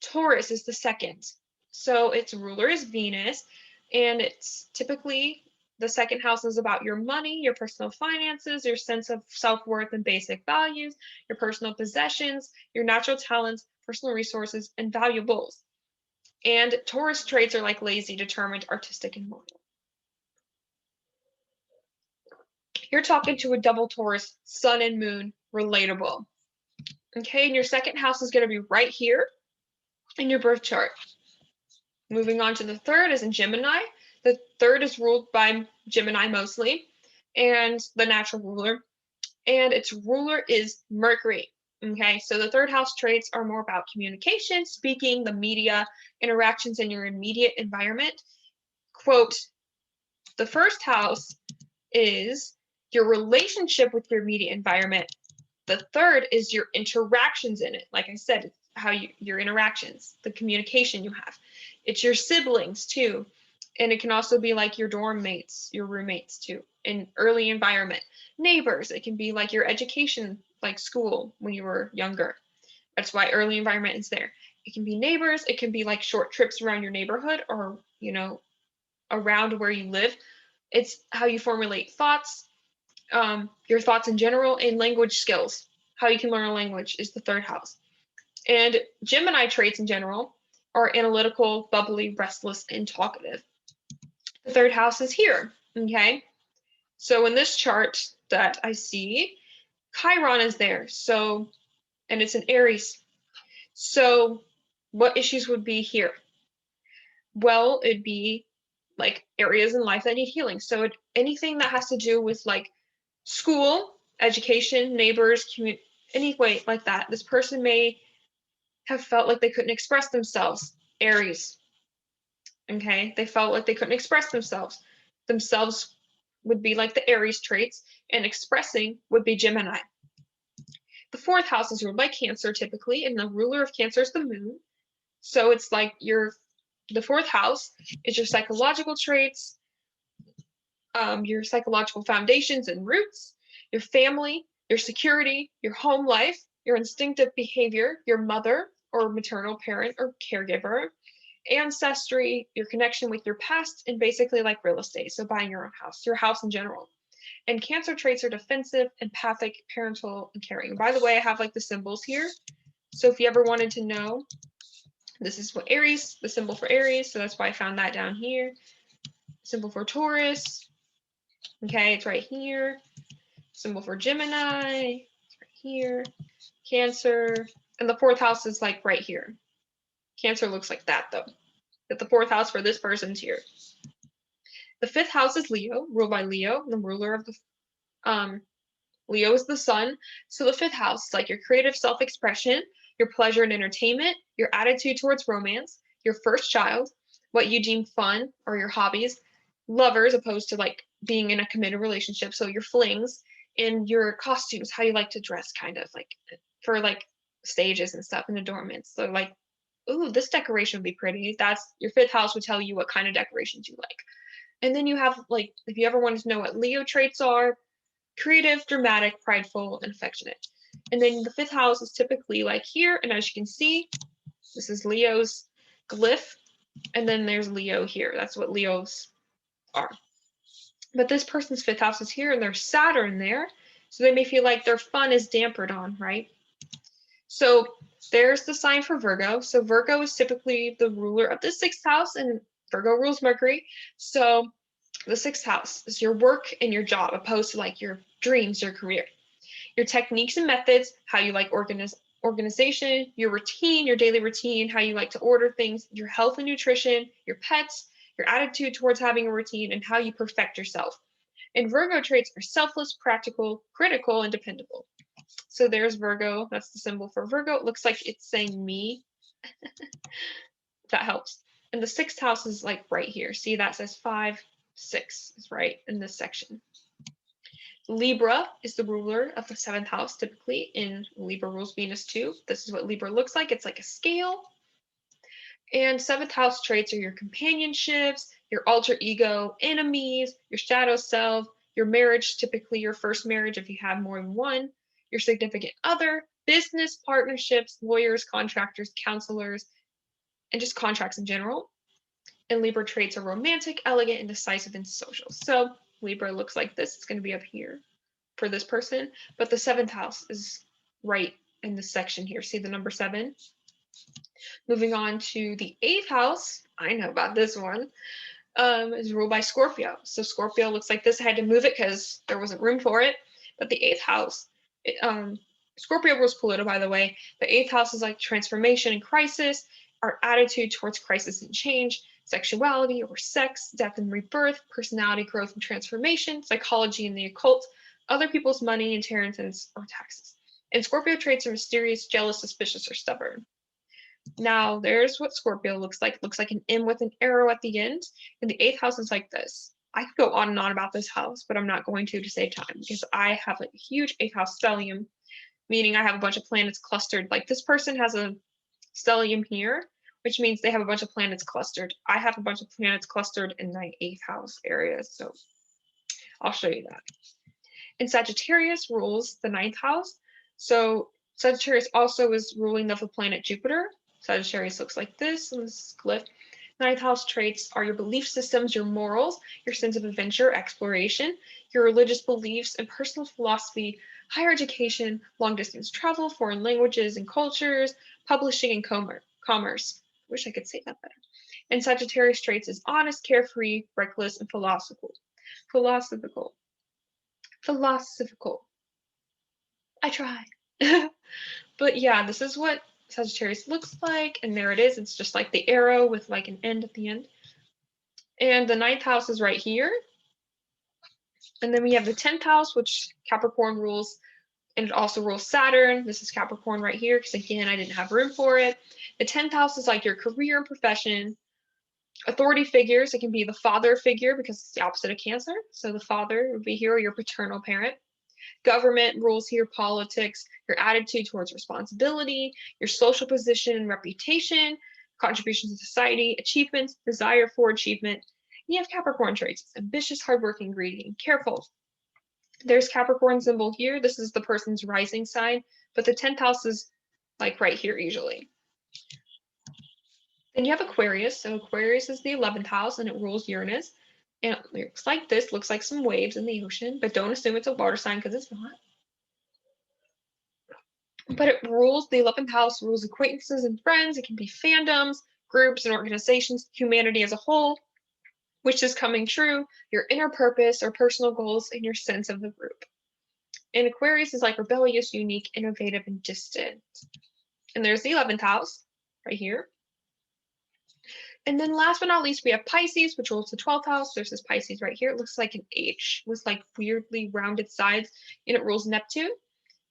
Taurus is the second. So its ruler is Venus, and it's typically the second house is about your money, your personal finances, your sense of self-worth and basic values, your personal possessions, your natural talents, personal resources, and valuables. And Taurus traits are like lazy, determined, artistic, and loyal. You're talking to a double Taurus, sun and moon, relatable. Okay, and your second house is going to be right here in your birth chart. Moving on to the third is in Gemini. The third is ruled by Gemini mostly, and the natural ruler. And its ruler is Mercury. Okay, so the third house traits are more about communication, speaking, the media, interactions in your immediate environment. Quote, the first house is your relationship with your immediate environment. The third is your interactions in it. Like I said, how your interactions, the communication you have. It's your siblings too. And it can also be like your dorm mates, your roommates too, in early environment. Neighbors, it can be like your education, like school when you were younger. That's why early environment is there. It can be neighbors, it can be like short trips around your neighborhood or, you know, around where you live. It's how you formulate thoughts, your thoughts in general, and language skills. How you can learn a language is the third house. And Gemini traits in general are analytical, bubbly, restless, and talkative. The third house is here, okay? So in this chart that I see, Chiron is there, so, and it's in Aries. So what issues would be here? Well, it'd be like areas in life that need healing. So anything that has to do with like school, education, neighbors, anyway like that. This person may have felt like they couldn't express themselves. Aries. Okay, they felt like they couldn't express themselves. Themselves would be like the Aries traits, and expressing would be Gemini. The fourth house is ruled by Cancer typically, and the ruler of Cancer is the moon. So it's like the fourth house is your psychological traits, your psychological foundations and roots, your family, your security, your home life, your instinctive behavior, your mother or maternal parent or caregiver, ancestry, your connection with your past, and basically like real estate. So buying your own house, your house in general. And Cancer traits are defensive, empathic, parental, and caring. By the way, I have like the symbols here. So if you ever wanted to know, this is what Aries, the symbol for Aries. So that's why I found that down here. Symbol for Taurus. Okay, it's right here. Symbol for Gemini, it's right here. Cancer, and the fourth house is like right here. Cancer looks like that though. But the fourth house for this person's here. The fifth house is Leo, ruled by Leo, the ruler of the Leo is the sun. So the 5th house is like your creative self-expression, your pleasure and entertainment, your attitude towards romance, your first child, what you deem fun or your hobbies, lovers opposed to like being in a committed relationship. So your flings and your costumes, how you like to dress kind of like for like stages and stuff and adornments. So like, ooh, this decoration would be pretty. That's your 5th house would tell you what kind of decorations you like. And then you have like, if you ever wanted to know what Leo traits are, creative, dramatic, prideful, and affectionate. And then the 5th house is typically like here. And as you can see, this is Leo's glyph. And then there's Leo here. That's what Leos are. But this person's 5th house is here and there's Saturn there. So they may feel like their fun is dampened on, right? So there's the sign for Virgo. So Virgo is typically the ruler of the 6th house and Virgo rules Mercury. So the 6th house is your work and your job, opposed to like your dreams, your career. Your techniques and methods, how you like organization, your routine, your daily routine, how you like to order things, your health and nutrition, your pets, your attitude towards having a routine, and how you perfect yourself. And Virgo traits are selfless, practical, critical, and dependable. So there's Virgo. That's the symbol for Virgo. It looks like it's saying me. That helps. And the 6th house is like right here. See, that says 5, 6 is right in this section. Libra is the ruler of the 7th house, typically, and Libra rules Venus too. This is what Libra looks like. It's like a scale. And 7th house traits are your companionships, your alter ego, enemies, your shadow self, your marriage, typically your first marriage if you have more than one, your significant other, business partnerships, lawyers, contractors, counselors, and just contracts in general. And Libra traits are romantic, elegant, and decisive and social. So Libra looks like this. It's going to be up here for this person, but the 7th house is right in this section here. See the number 7? Moving on to the 8th house, I know about this one, is ruled by Scorpio. So Scorpio looks like this. I had to move it because there wasn't room for it. But the 8th house, Scorpio rules Pluto, by the way. The 8th house is like transformation and crisis, our attitude towards crisis and change, sexuality or sex, death and rebirth, personality growth and transformation, psychology and the occult, other people's money, inheritance, or taxes. And Scorpio traits are mysterious, jealous, suspicious, or stubborn. Now, there's what Scorpio looks like. It looks like an M with an arrow at the end. And the 8th house is like this. I could go on and on about this house, but I'm not going to save time because I have like a huge 8th house stellium, meaning I have a bunch of planets clustered. Like this person has a stellium here, which means they have a bunch of planets clustered. I have a bunch of planets clustered in my 8th house area, so I'll show you that. And Sagittarius rules the 9th house. So Sagittarius also is ruling of the planet Jupiter. Sagittarius looks like this in this glyph. 9th house traits are your belief systems, your morals, your sense of adventure, exploration, your religious beliefs and personal philosophy, higher education, long distance travel, foreign languages and cultures, publishing and commerce. Wish I could say that better. And Sagittarius traits is honest, carefree, reckless, and philosophical. I try. But yeah, this is what Sagittarius looks like, and there it is. It's just like the arrow with like an end at the end. And the 9th house is right here. And then we have the 10th house, which Capricorn rules, and it also rules Saturn. This is Capricorn right here, because again, I didn't have room for it. The 10th house is like your career and profession. Authority figures, it can be the father figure because it's the opposite of Cancer. So the father would be here, or your paternal parent. Government rules here, politics, your attitude towards responsibility, your social position and reputation, contributions to society, achievements, desire for achievement. You have Capricorn traits. It's ambitious, hardworking, greedy, and careful. There's Capricorn symbol here. This is the person's rising sign, but the 10th house is like right here usually. Then you have Aquarius. So Aquarius is the 11th house and it rules Uranus. And it looks like this, looks like some waves in the ocean, but don't assume it's a water sign because it's not. But it rules, the 11th house rules acquaintances and friends. It can be fandoms, groups and organizations, humanity as a whole, which is coming true, your inner purpose or personal goals, and your sense of the group. And Aquarius is like rebellious, unique, innovative, and distant. And there's the 11th house right here. And then last but not least, we have Pisces, which rules the 12th house. There's this Pisces right here. It looks like an H with like weirdly rounded sides, and it rules Neptune.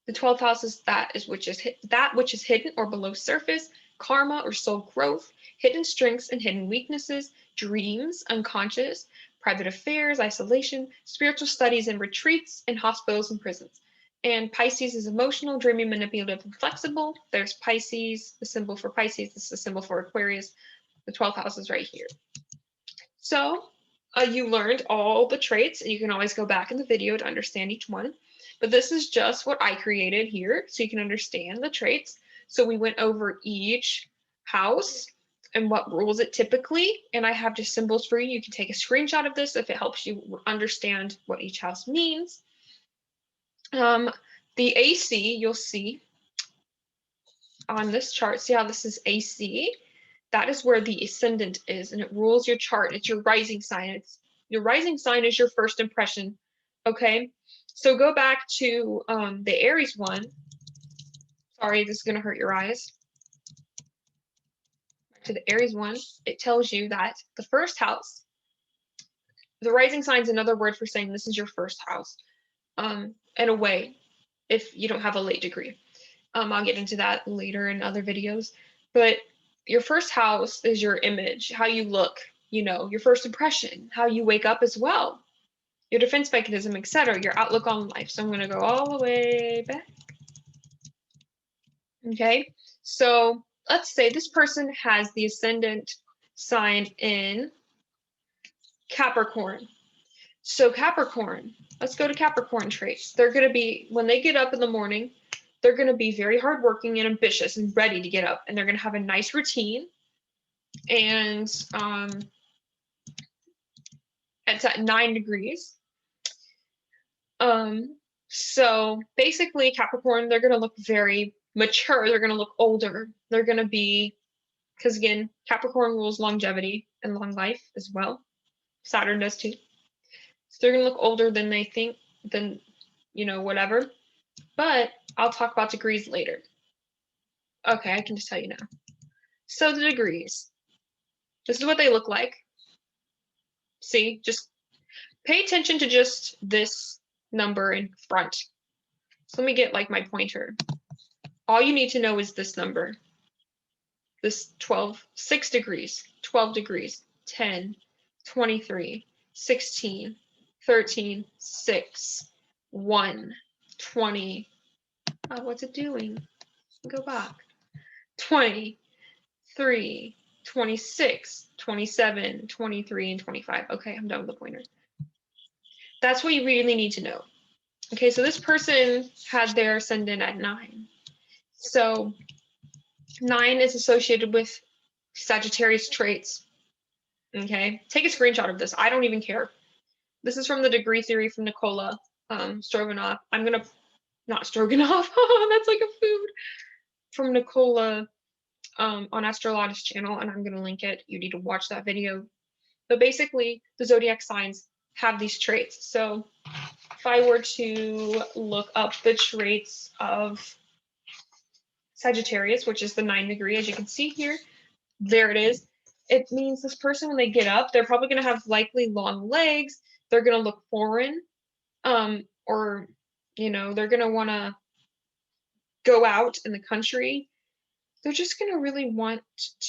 The 12th house is that which is hidden or below surface, karma or soul growth, hidden strengths and hidden weaknesses, dreams, unconscious, private affairs, isolation, spiritual studies and retreats, and hospitals and prisons. And Pisces is emotional, dreamy, manipulative, and flexible. There's Pisces, the symbol for Pisces. This is the symbol for Aquarius. The 12th house is right here. So you learned all the traits, and you can always go back in the video to understand each one. But this is just what I created here, so you can understand the traits. So we went over each house and what rules it typically, and I have just symbols for you. You can take a screenshot of this if it helps you understand what each house means. The AC, you'll see on this chart, see how this is AC? That is where the ascendant is, and it rules your chart. It's your rising sign. Your rising sign is your first impression, okay? So go back to the Aries one. Sorry, this is going to hurt your eyes. Back to the Aries one, it tells you that the first house, the rising sign is another word for saying this is your first house, in a way, if you don't have a late degree. I'll get into that later in other videos. But your first house is your image, how you look, you know, your first impression, how you wake up as well, your defense mechanism, etc., your outlook on life. So I'm going to go all the way back. Okay, so let's say this person has the ascendant sign in Capricorn. So Capricorn, let's go to Capricorn traits. They're going to be, when they get up in the morning, they're going to be very hardworking and ambitious and ready to get up, and they're going to have a nice routine. And it's at 9 degrees. So basically Capricorn, they're going to look very mature. They're going to look older. They're going to be, because again, Capricorn rules longevity and long life as well. Saturn does too. So they're going to look older than they think, than, you know, whatever. But I'll talk about degrees later. Okay, I can just tell you now. So the degrees. This is what they look like. See, just pay attention to just this number in front. So let me get like my pointer. All you need to know is this number. This 6 degrees, 12 degrees, 10, 23, 16, 13, 6, 1, 20. Oh, what's it doing? Go back. 23, 26, 27, 23, and 25. Okay, I'm done with the pointer. That's what you really need to know. Okay, so this person had their ascendant at 9. So 9 is associated with Sagittarius traits. Okay, take a screenshot of this. I don't even care. This is from the degree theory from Nikola Stroganoff. I'm gonna, not Stroganoff, that's like a food, from Nikola on AstroLada's channel, and I'm gonna link it. You need to watch that video. But basically, the zodiac signs have these traits. So if I were to look up the traits of Sagittarius, which is the 9 degree, as you can see here, there it is. It means this person, when they get up, they're probably going to have likely long legs. They're going to look foreign, or, you know, they're going to want to go out in the country. They're just going to really want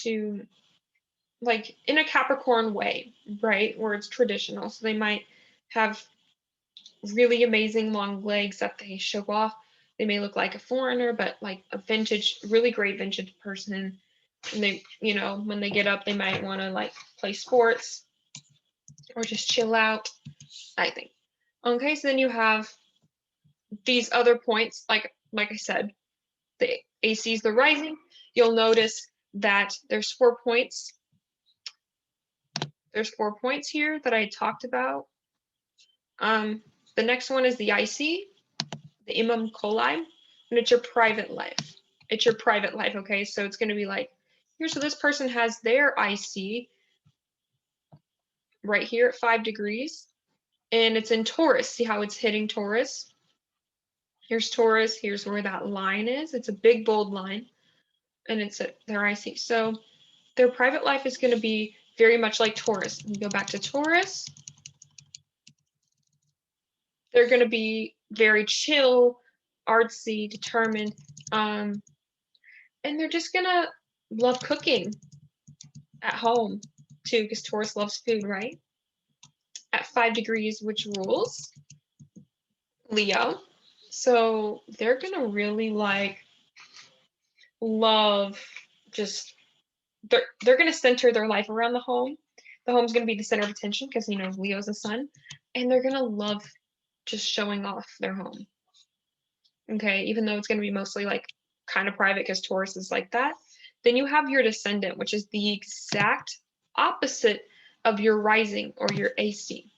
to, like, in a Capricorn way, right, where it's traditional. So they might have really amazing long legs that they show off. They may look like a foreigner, but like a vintage, really great vintage person. And they, you know, when they get up, they might want to like play sports or just chill out, I think. Okay, so then you have these other points, like I said, the AC is the rising. You'll notice that there's 4 points. There's 4 points here that I talked about. The next one is the IC, the Imam Coli, and it's your private life. It's your private life, okay? So it's going to be like, here, so this person has their IC right here at 5 degrees, and it's in Taurus. See how it's hitting Taurus? Here's Taurus. Here's where that line is. It's a big, bold line, and it's at their IC. So their private life is going to be very much like Taurus. We go back to Taurus. They're going to be very chill, artsy, determined, and they're just going to love cooking at home too, because Taurus loves food, right? At 5 degrees, which rules Leo. So they're going to really like love just they're going to center their life around the home. The home's going to be the center of attention because, you know, Leo's the sun, and they're going to love just showing off their home. Okay, even though it's going to be mostly like kind of private because Taurus is like that. Then you have your descendant, which is the exact opposite of your rising or your AC.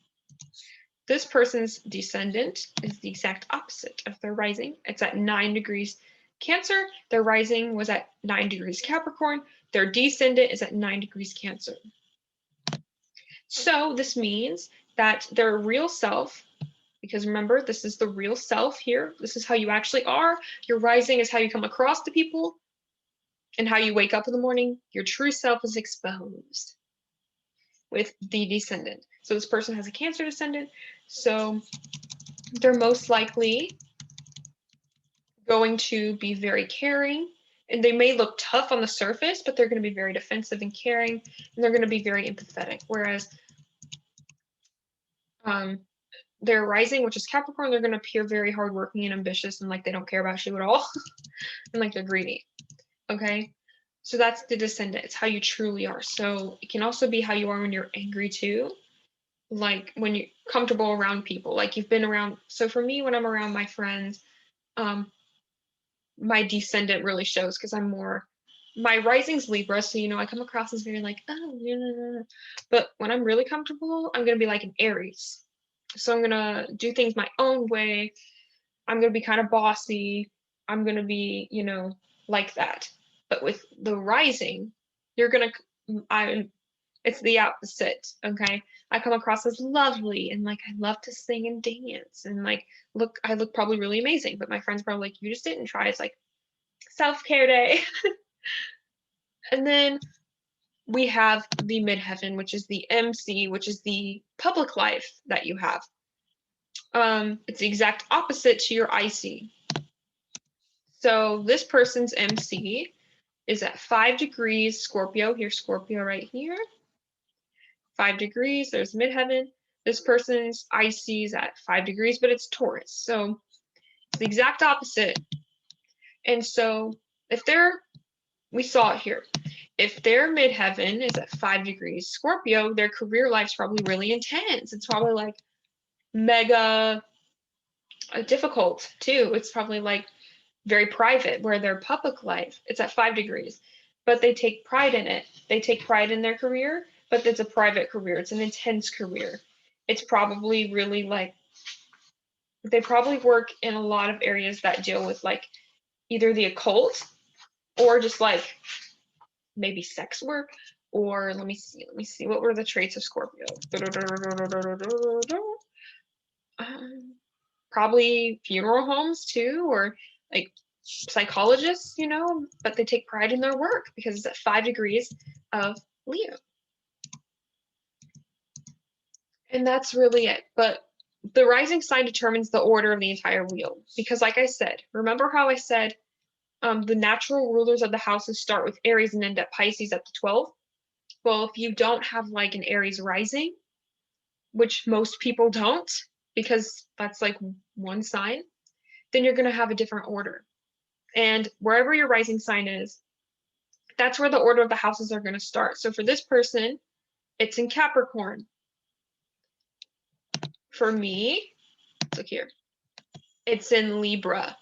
This person's descendant is the exact opposite of their rising. It's at 9 degrees Cancer. Their rising was at 9 degrees Capricorn. Their descendant is at 9 degrees Cancer. So this means that their real self, because remember, this is the real self here. This is how you actually are. Your rising is how you come across to people and how you wake up in the morning. Your true self is exposed with the descendant. So this person has a Cancer descendant. So they're most likely going to be very caring, and they may look tough on the surface, but they're going to be very defensive and caring, and they're going to be very empathetic. Whereas their rising, which is Capricorn, they're going to appear very hardworking and ambitious and like they don't care about you at all and like they're greedy. Okay, so that's the descendant. It's how you truly are. So it can also be how you are when you're angry too, like when you're comfortable around people, like you've been around. So for me, when I'm around my friends, my descendant really shows because I'm more, my rising's Libra, so you know I come across as very like, oh, no. But when I'm really comfortable, I'm gonna be like an Aries. So I'm gonna do things my own way. I'm gonna be kind of bossy. I'm gonna be, you know, like that. But with the rising, you're gonna, it's the opposite. Okay, I come across as lovely and like I love to sing and dance and like I look probably really amazing, but my friends probably like, you just didn't try. It's like self-care day. And then we have the midheaven, which is the MC, which is the public life that you have. It's the exact opposite to your IC. So this person's MC is at 5 degrees Scorpio. Here's Scorpio right here. 5 degrees, there's midheaven. This person's IC is at 5 degrees, but it's Taurus. So it's the exact opposite. And so if they're, we saw it here. If their midheaven is at 5 degrees Scorpio, their career life's probably really intense. It's probably like mega difficult too. It's probably like very private, where their public life, it's at 5 degrees, but they take pride in it. They take pride in their career, but it's a private career. It's an intense career. It's probably really like, they probably work in a lot of areas that deal with like either the occult or just like maybe sex work, or let me see, what were the traits of Scorpio? Probably funeral homes too, or like psychologists, you know, but they take pride in their work because it's at 5 degrees of Leo. And that's really it. But the rising sign determines the order of the entire wheel, because like I said, remember how I said the natural rulers of the houses start with Aries and end at Pisces at the 12? Well, if you don't have like an Aries rising, which most people don't, because that's like one sign, then you're going to have a different order. And wherever your rising sign is, that's where the order of the houses are going to start. So for this person, it's in Capricorn. For me, look here, it's in Libra.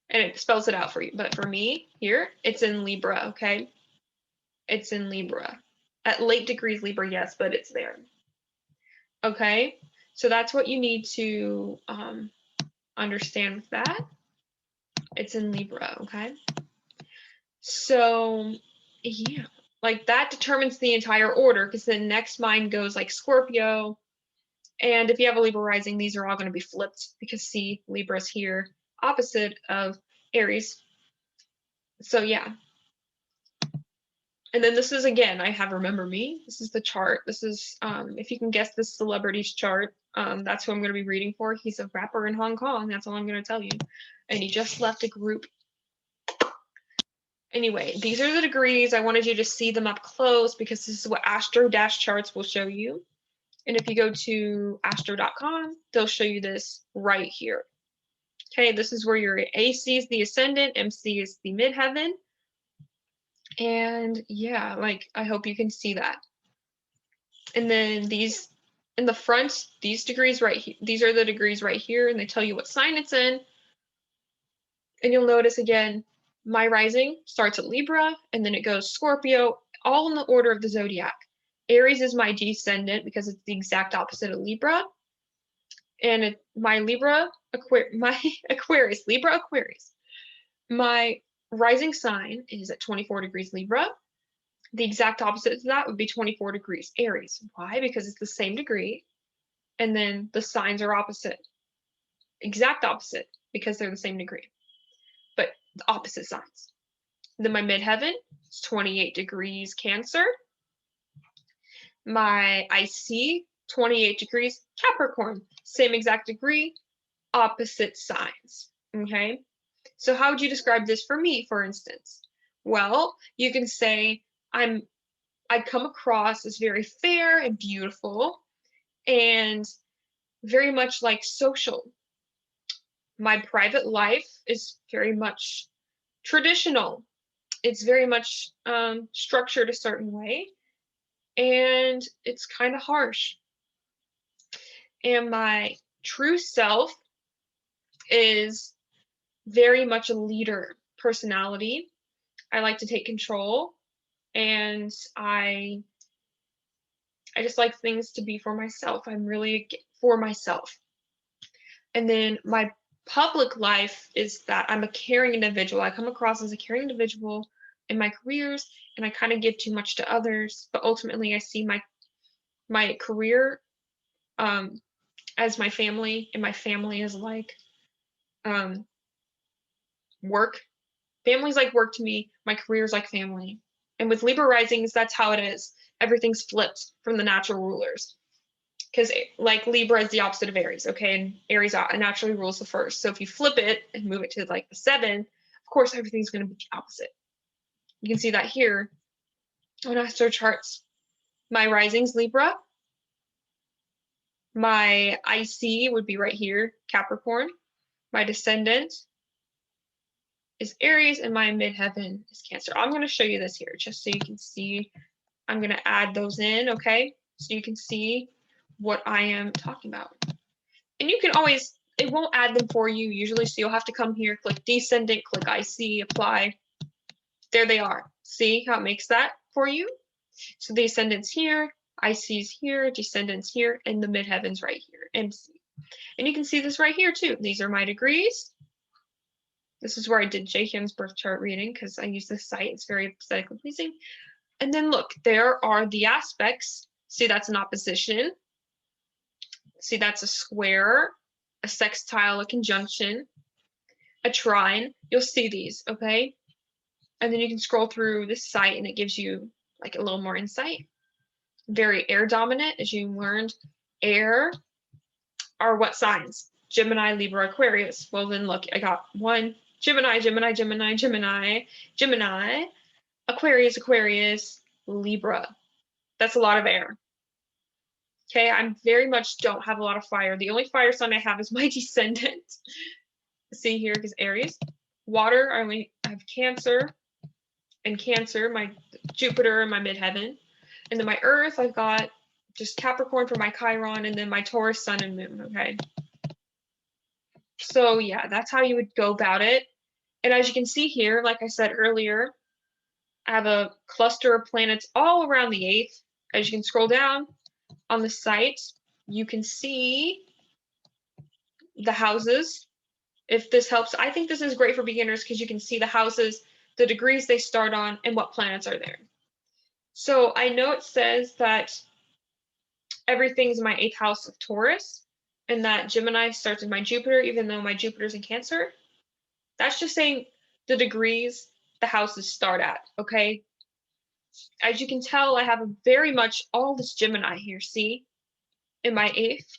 And it spells it out for you. But for me, here, it's in Libra, okay? It's in Libra. At late degrees Libra, yes, but it's there. Okay? So that's what you need to understand with that. It's in Libra, okay? So, yeah. Like, that determines the entire order, because the next mine goes like Scorpio. And if you have a Libra rising, these are all going to be flipped, because see, Libra's here, opposite of Aries. So yeah. And then this is, again, I have Remember Me. This is the chart. This is, if you can guess this celebrity's chart, that's who I'm going to be reading for. He's a rapper in Hong Kong. That's all I'm going to tell you. And he just left a group. Anyway, these are the degrees. I wanted you to see them up close because this is what Astro-Charts will show you. And if you go to astro.com, they'll show you this right here. Okay, this is where your AC is the ascendant, MC is the midheaven. And yeah, like, I hope you can see that. And then these in the front, these degrees right here, these are the degrees right here, and they tell you what sign it's in. And you'll notice again, my rising starts at Libra, and then it goes Scorpio, all in the order of the zodiac. Aries is my descendant because it's the exact opposite of Libra. And my Aquarius, Libra Aquarius. My rising sign is at 24 degrees Libra. The exact opposite to that would be 24 degrees Aries. Why? Because it's the same degree, and then the signs are opposite. Exact opposite, because they're the same degree, but the opposite signs. Then my midheaven is 28 degrees Cancer. My IC, 28 degrees Capricorn. Same exact degree, opposite signs. Okay? So how would you describe this for me, for instance? Well, you can say I come across as very fair and beautiful and very much like social. My private life is very much traditional. It's very much structured a certain way, and it's kind of harsh. And my true self is very much a leader personality. I like to take control, and I just like things to be for myself. I'm really for myself. And then my public life is that I'm a caring individual. I come across as a caring individual in my careers, and I kind of give too much to others, but ultimately I see my career as my family, and my family is like work. Family's like work to me. My career is like family. And with Libra risings, that's how it is. Everything's flipped from the natural rulers. Because like Libra is the opposite of Aries, okay? And Aries naturally rules the first. So if you flip it and move it to like the 7, of course, everything's going to be the opposite. You can see that here on Astro-Charts. My rising's Libra. My IC would be right here, Capricorn. My descendant is Aries, and my midheaven is Cancer. I'm going to show you this here just so you can see. I'm going to add those in, okay? So you can see what I am talking about. And you can always, it won't add them for you usually, so you'll have to come here, click Descendant, click IC, apply. There they are. See how it makes that for you? So the Ascendant's here, IC's here, Descendant's here, and the midheaven's right here, MC. And you can see this right here too. These are my degrees. This is where I did Jaehyun's birth chart reading because I use this site. It's very aesthetically pleasing. And then look, there are the aspects. See, that's an opposition. See, that's a square, a sextile, a conjunction, a trine. You'll see these, okay? And then you can scroll through this site and it gives you like a little more insight. Very air dominant, as you learned. Air are what signs? Gemini, Libra, Aquarius. Well, then look, I got one. Gemini, Gemini, Gemini, Gemini, Gemini, Aquarius, Aquarius, Libra. That's a lot of air. Okay, I very much don't have a lot of fire. The only fire sign I have is my descendant. See here, because Aries. Water, I only have Cancer, and Cancer, my Jupiter and my midheaven. And then my Earth, I've got just Capricorn for my Chiron, and then my Taurus, Sun, and Moon, okay? So yeah, that's how you would go about it. And as you can see here, like I said earlier, I have a cluster of planets all around the 8th. As you can scroll down on the site, you can see the houses. If this helps, I think this is great for beginners because you can see the houses, the degrees they start on, and what planets are there. So I know it says that everything's in my 8th house of Taurus, and that Gemini starts in my Jupiter, even though my Jupiter's in Cancer. That's just saying the degrees the houses start at, okay? As you can tell, I have very much all this Gemini here, see, in my 8th.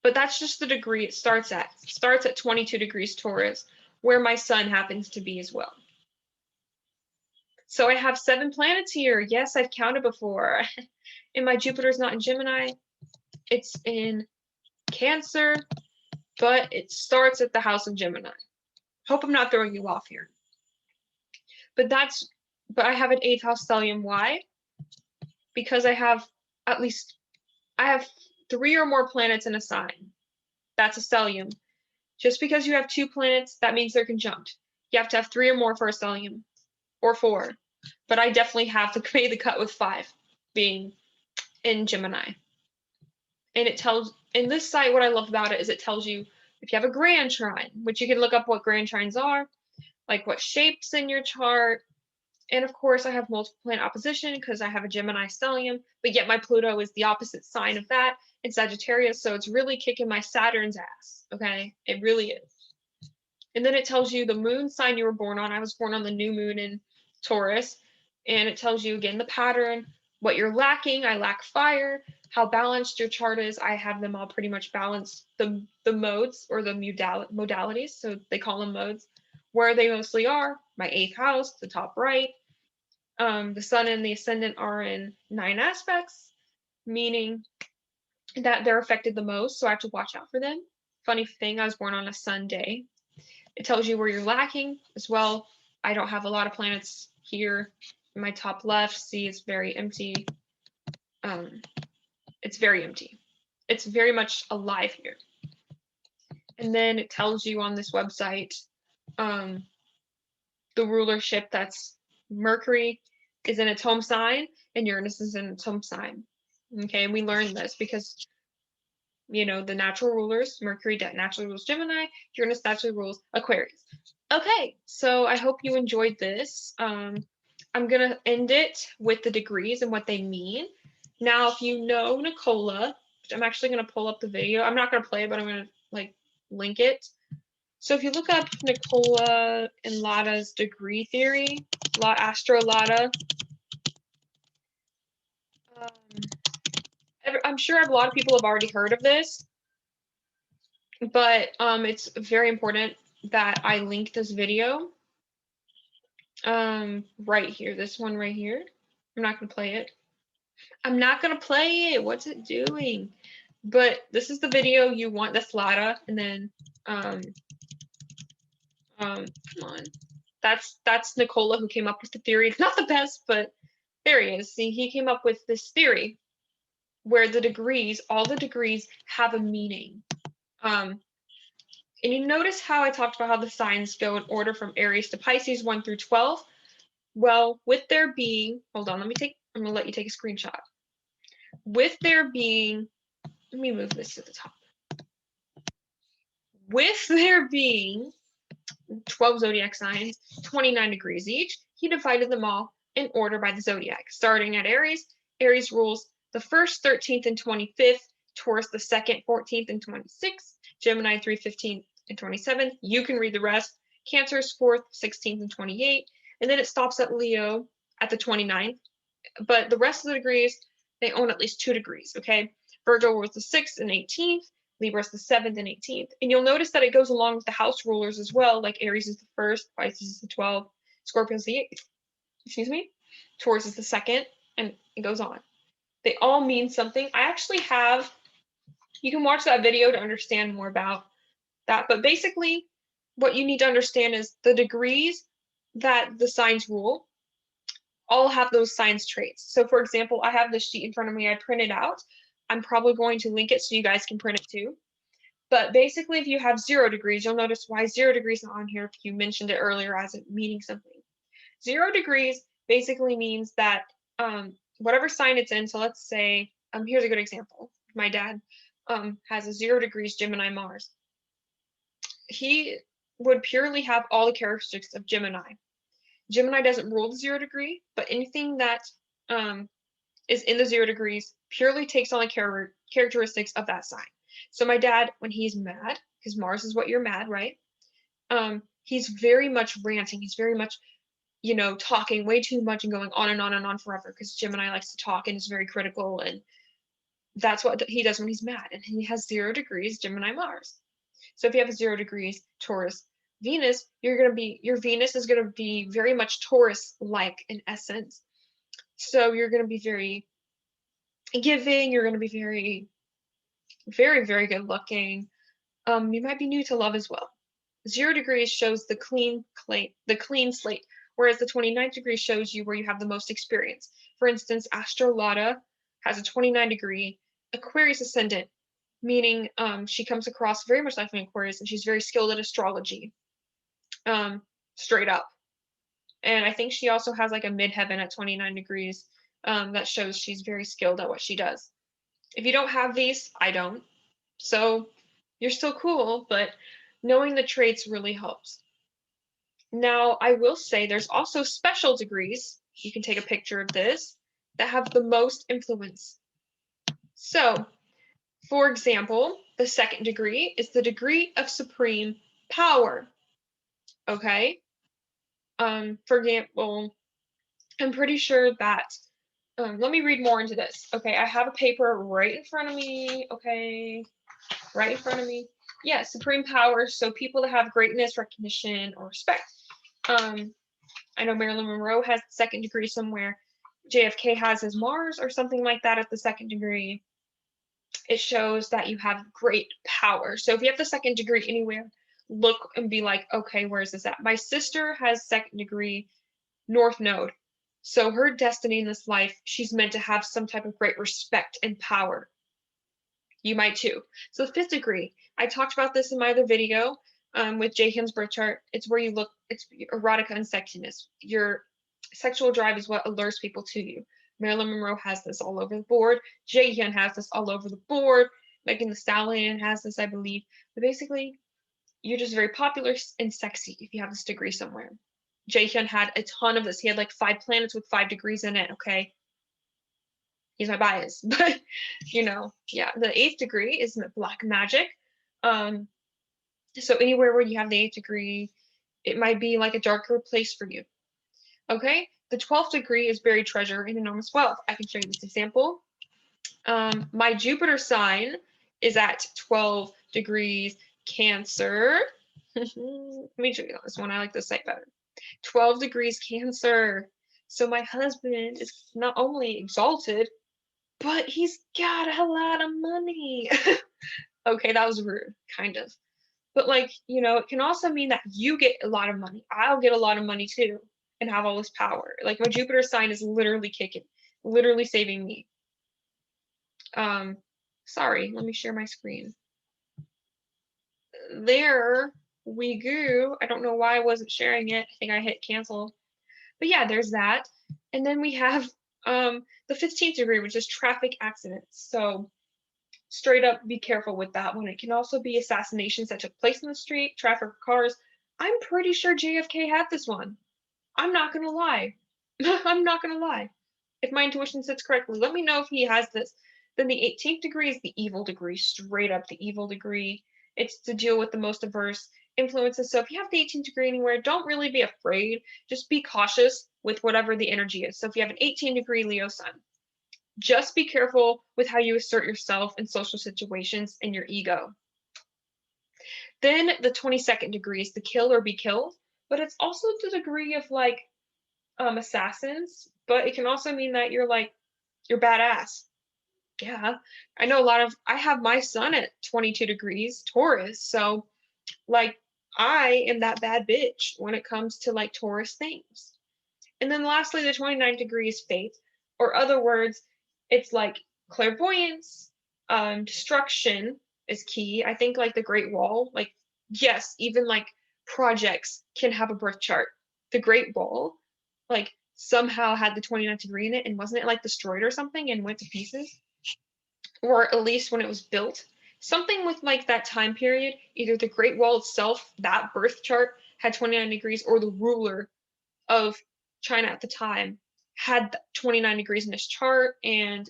But that's just the degree it starts at. It starts at 22 degrees Taurus, where my sun happens to be as well. So I have 7 planets here. Yes, I've counted before. And my Jupiter's not in Gemini. It's in Cancer, but it starts at the house of Gemini. Hope I'm not throwing you off here. But I have an 8th house stellium. Why? Because I have 3 or more planets in a sign. That's a stellium. Just because you have 2 planets, that means they're conjunct. You have to have 3 or more for a stellium, or 4. But I definitely have to made the cut with 5 being in Gemini. And it tells, in this site, what I love about it is it tells you if you have a grand trine, which you can look up what grand trines are, like what shapes in your chart. And of course, I have multiple planet opposition because I have a Gemini stellium, but yet my Pluto is the opposite sign of that in Sagittarius. So it's really kicking my Saturn's ass. Okay, it really is. And then it tells you the moon sign you were born on. I was born on the new moon in Taurus. And it tells you again the pattern, what you're lacking. I lack fire. How balanced your chart is. I have them all pretty much balanced. The modes or the modalities, so they call them modes, where they mostly are. My 8th house, the top right. The sun and the ascendant are in 9 aspects, meaning that they're affected the most, so I have to watch out for them. Funny thing, I was born on a Sunday. It tells you where you're lacking as well. I don't have a lot of planets here. In my top left, see, it's very empty. It's very empty. It's very much alive here. And then it tells you on this website, the rulership, that's Mercury is in its home sign and Uranus is in its home sign. Okay, and we learned this because, you know, the natural rulers, Mercury naturally rules Gemini, Uranus naturally rules Aquarius. Okay, so I hope you enjoyed this. I'm going to end it with the degrees and what they mean. Now, if you know Nikola, I'm actually going to pull up the video. I'm not going to play it, but I'm going to like link it. So if you look up Nikola and Lada's degree theory, AstroLada, I'm sure a lot of people have already heard of this, but it's very important that I link this video right here, this one right here. I'm not going to play it. I'm not going to play it. What's it doing? But this is the video you want, this Lada, and then come on. That's Nikola who came up with the theory. Not the best, but there he is. See, he came up with this theory where the degrees, all the degrees have a meaning. And you notice how I talked about how the signs go in order from Aries to Pisces, 1 through 12. Well, with there being, hold on, I'm gonna let you take a screenshot. With there being, let me move this to the top. With there being 12 zodiac signs, 29 degrees each, he divided them all in order by the zodiac. Starting at Aries, Aries rules the 1st, 13th, and 25th, Taurus the 2nd, 14th, and 26th, Gemini 3, 15th, and 27th. You can read the rest. Cancer's 4th, 16th, and 28th. And then it stops at Leo at the 29th. But the rest of the degrees, they own at least 2 degrees, okay? Virgo was the 6th and 18th. Libra is the 7th and 18th. And you'll notice that it goes along with the house rulers as well, like Aries is the 1st, Pisces is the 12th, Scorpio is the 8th, Taurus is the 2nd, and it goes on. They all mean something. I actually have, you can watch that video to understand more about that, but basically what you need to understand is the degrees that the signs rule all have those signs traits. So for example, I have this sheet in front of me, I printed out. I'm probably going to link it so you guys can print it too. But basically, if you have 0 degrees, you'll notice why 0 degrees is on here if you mentioned it earlier as it meaning something. 0 degrees basically means that whatever sign it's in, so let's say, here's a good example. My dad has a 0 degrees Gemini Mars. He would purely have all the characteristics of Gemini. Gemini doesn't rule the 0 degree, but anything that is in the 0 degrees purely takes on the characteristics of that sign. So my dad, when he's mad, because Mars is what you're mad, right? He's very much ranting. He's very much you know, talking way too much and going on and on and on forever, because Gemini likes to talk and is very critical, and that's what he does when he's mad. And he has 0 degrees Gemini Mars. So if you have 0 degrees Taurus Venus, your Venus is going to be very much Taurus-like in essence. So you're going to be very giving, you're going to be very, very, very good looking. You might be new to love as well. 0 degrees shows the clean slate, whereas the 29 degrees shows you where you have the most experience. For instance, AstroLada has a 29 degree Aquarius ascendant, meaning she comes across very much like an Aquarius, and she's very skilled at astrology, straight up. And I think she also has like a midheaven at 29 degrees that shows she's very skilled at what she does. If you don't have these, I don't. So you're still cool, but knowing the traits really helps. Now, I will say there's also special degrees. You can take a picture of this that have the most influence. So, for example, the 2nd degree is the degree of supreme power. Okay? For example, I'm pretty sure that, let me read more into this. Okay, I have a paper right in front of me. Okay, right in front of me. Yeah, supreme power. So people that have greatness, recognition, or respect. I know Marilyn Monroe has the 2nd degree somewhere. JFK has his Mars or something like that at the 2nd degree. It shows that you have great power. So if you have the 2nd degree anywhere, look and be like, okay, where's this at? My sister has 2nd degree North Node. So her destiny in this life, she's meant to have some type of great respect and power. You might too. So the 5th degree, I talked about this in my other video with Jaehyun's birth chart. It's where you look, it's erotica and sexiness. Your sexual drive is what allures people to you. Marilyn Monroe has this all over the board. Jaehyun has this all over the board. Megan Thee Stallion has this, I believe. But basically, you're just very popular and sexy if you have this degree somewhere. Jaehyun had a ton of this. He had like 5 planets with 5 degrees in it, okay? He's my bias. But, you know, yeah. The 8th degree is black magic. So anywhere where you have the 8th degree, it might be like a darker place for you. Okay? The 12th degree is buried treasure and enormous wealth. I can show you this example. My Jupiter sign is at 12 degrees Cancer. Let me show you this one. I like this site better. 12 degrees Cancer. So my husband is not only exalted, but he's got a lot of money. Okay, that was rude, kind of. But like, you know, it can also mean that you get a lot of money. I'll get a lot of money too and have all this power. Like my Jupiter sign is literally kicking, literally saving me. Sorry, let me share my screen. There we go. I don't know why I wasn't sharing it. I think I hit cancel. But yeah, there's that. And then we have the 15th degree, which is traffic accidents. So straight up be careful with that one. It can also be assassinations that took place in the street, traffic cars. I'm pretty sure JFK had this one. I'm not gonna lie. I'm not gonna lie. If my intuition sits correctly, let me know if he has this. Then the 18th degree is the evil degree, straight up the evil degree. It's to deal with the most adverse influences. So if you have the 18th degree anywhere, don't really be afraid. Just be cautious with whatever the energy is. So if you have an 18 degree Leo sun, just be careful with how you assert yourself in social situations and your ego. Then the 22nd degree is the kill or be killed, but it's also the degree of like assassins, but it can also mean that you're badass. Yeah, I know I have my sun at 22 degrees Taurus, so like I am that bad bitch when it comes to like Taurus things. And then lastly, the 29 degrees faith, or other words, it's like clairvoyance, destruction is key. I think like the Great Wall, like yes, even like projects can have a birth chart. The Great Wall, like somehow had the 29th degree in it, and wasn't it like destroyed or something and went to pieces? Or at least when it was built. Something with like that time period, either the Great Wall itself, that birth chart had 29 degrees, or the ruler of China at the time had 29 degrees in his chart, and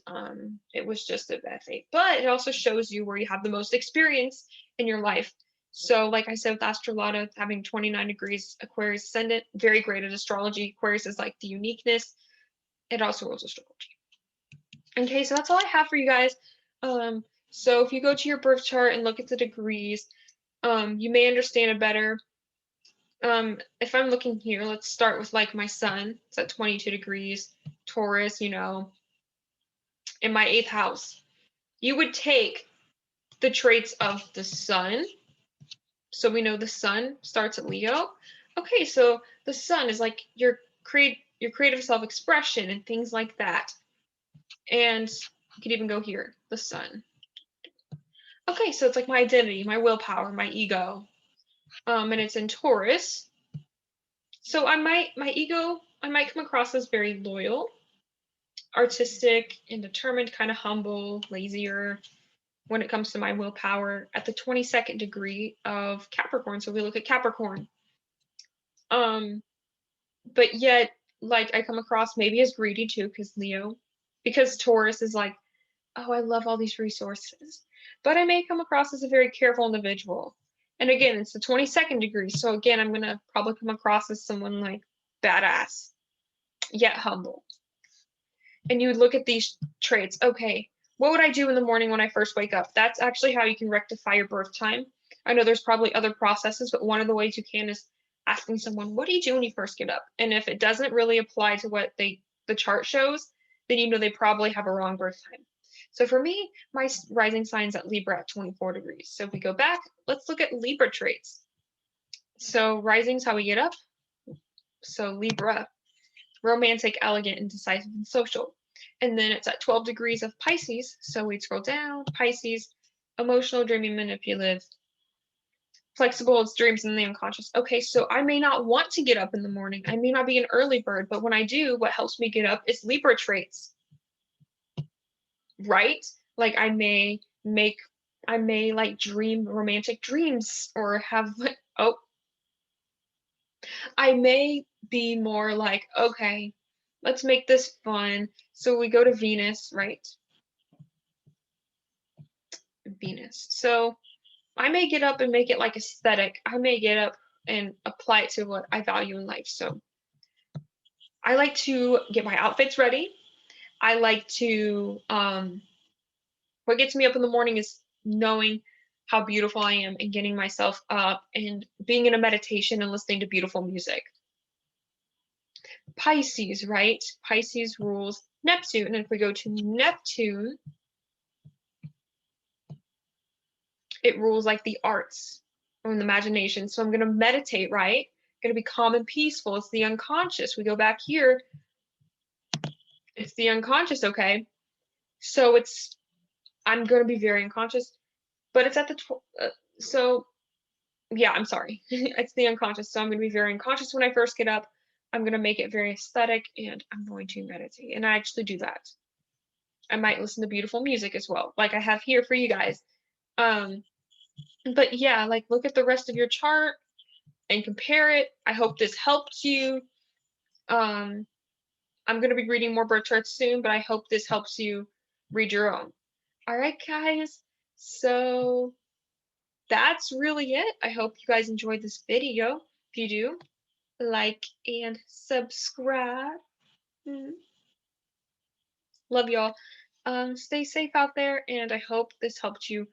it was just a bad fate. But it also shows you where you have the most experience in your life So like I said with AstroLada having 29 degrees Aquarius Ascendant, very great at astrology. Aquarius is like the uniqueness. It also rules astrology. Okay, so that's all I have for you guys. So if you go to your birth chart and look at the degrees, you may understand it better. If I'm looking here, let's start with like my sun. It's at 22 degrees, Taurus, you know, in my 8th house. You would take the traits of the sun. So we know the sun starts at Leo. Okay, so the sun is like your creative self-expression and things like that. And you could even go here, the sun. Okay, so it's like my identity, my willpower, my ego. And it's in Taurus. So my ego, I might come across as very loyal, artistic, and determined, kind of humble, lazier when it comes to my willpower at the 22nd degree of Capricorn. So we look at Capricorn. But yet, like, I come across maybe as greedy too, because Taurus is like, oh, I love all these resources. But I may come across as a very careful individual. And again, it's the 22nd degree. So again, I'm going to probably come across as someone like badass, yet humble. And you would look at these traits. Okay, what would I do in the morning when I first wake up? That's actually how you can rectify your birth time. I know there's probably other processes, but one of the ways you can is asking someone, what do you do when you first get up? And if it doesn't really apply to what the chart shows, then you know they probably have a wrong birth time. So for me, my rising sign's at Libra at 24 degrees. So if we go back, let's look at Libra traits. So rising's how we get up. So Libra, romantic, elegant, and decisive and social. And then it's at 12 degrees of Pisces. So we'd scroll down, Pisces, emotional, dreamy, manipulative, flexible, it's dreams and the unconscious. Okay, so I may not want to get up in the morning. I may not be an early bird, but when I do, what helps me get up is Libra traits. Right? Like I may like dream romantic dreams or have I may be more like, okay, let's make this fun. So we go to Venus, right? Venus. So I may get up and make it like aesthetic. I may get up and apply it to what I value in life. So I like to get my outfits ready. I like to what gets me up in the morning is knowing how beautiful I am and getting myself up and being in a meditation and listening to beautiful music. Pisces, right? Pisces rules Neptune. And if we go to Neptune, it rules like the arts or the imagination. So I'm going to meditate, right? Going to be calm and peaceful. It's the unconscious. We go back here. It's the unconscious, okay? So I'm going to be very unconscious, but it's at the, so yeah, I'm sorry. It's the unconscious. So I'm going to be very unconscious when I first get up. I'm going to make it very aesthetic and I'm going to meditate. And I actually do that. I might listen to beautiful music as well, like I have here for you guys. But yeah, like look at the rest of your chart and compare it. I hope this helped you. I'm going to be reading more birth charts soon, but I hope this helps you read your own. All right, guys. So that's really it. I hope you guys enjoyed this video. If you do, like and subscribe. Love y'all. Stay safe out there, and I hope this helped you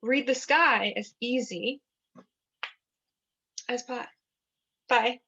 read the sky as easy as pie. Bye.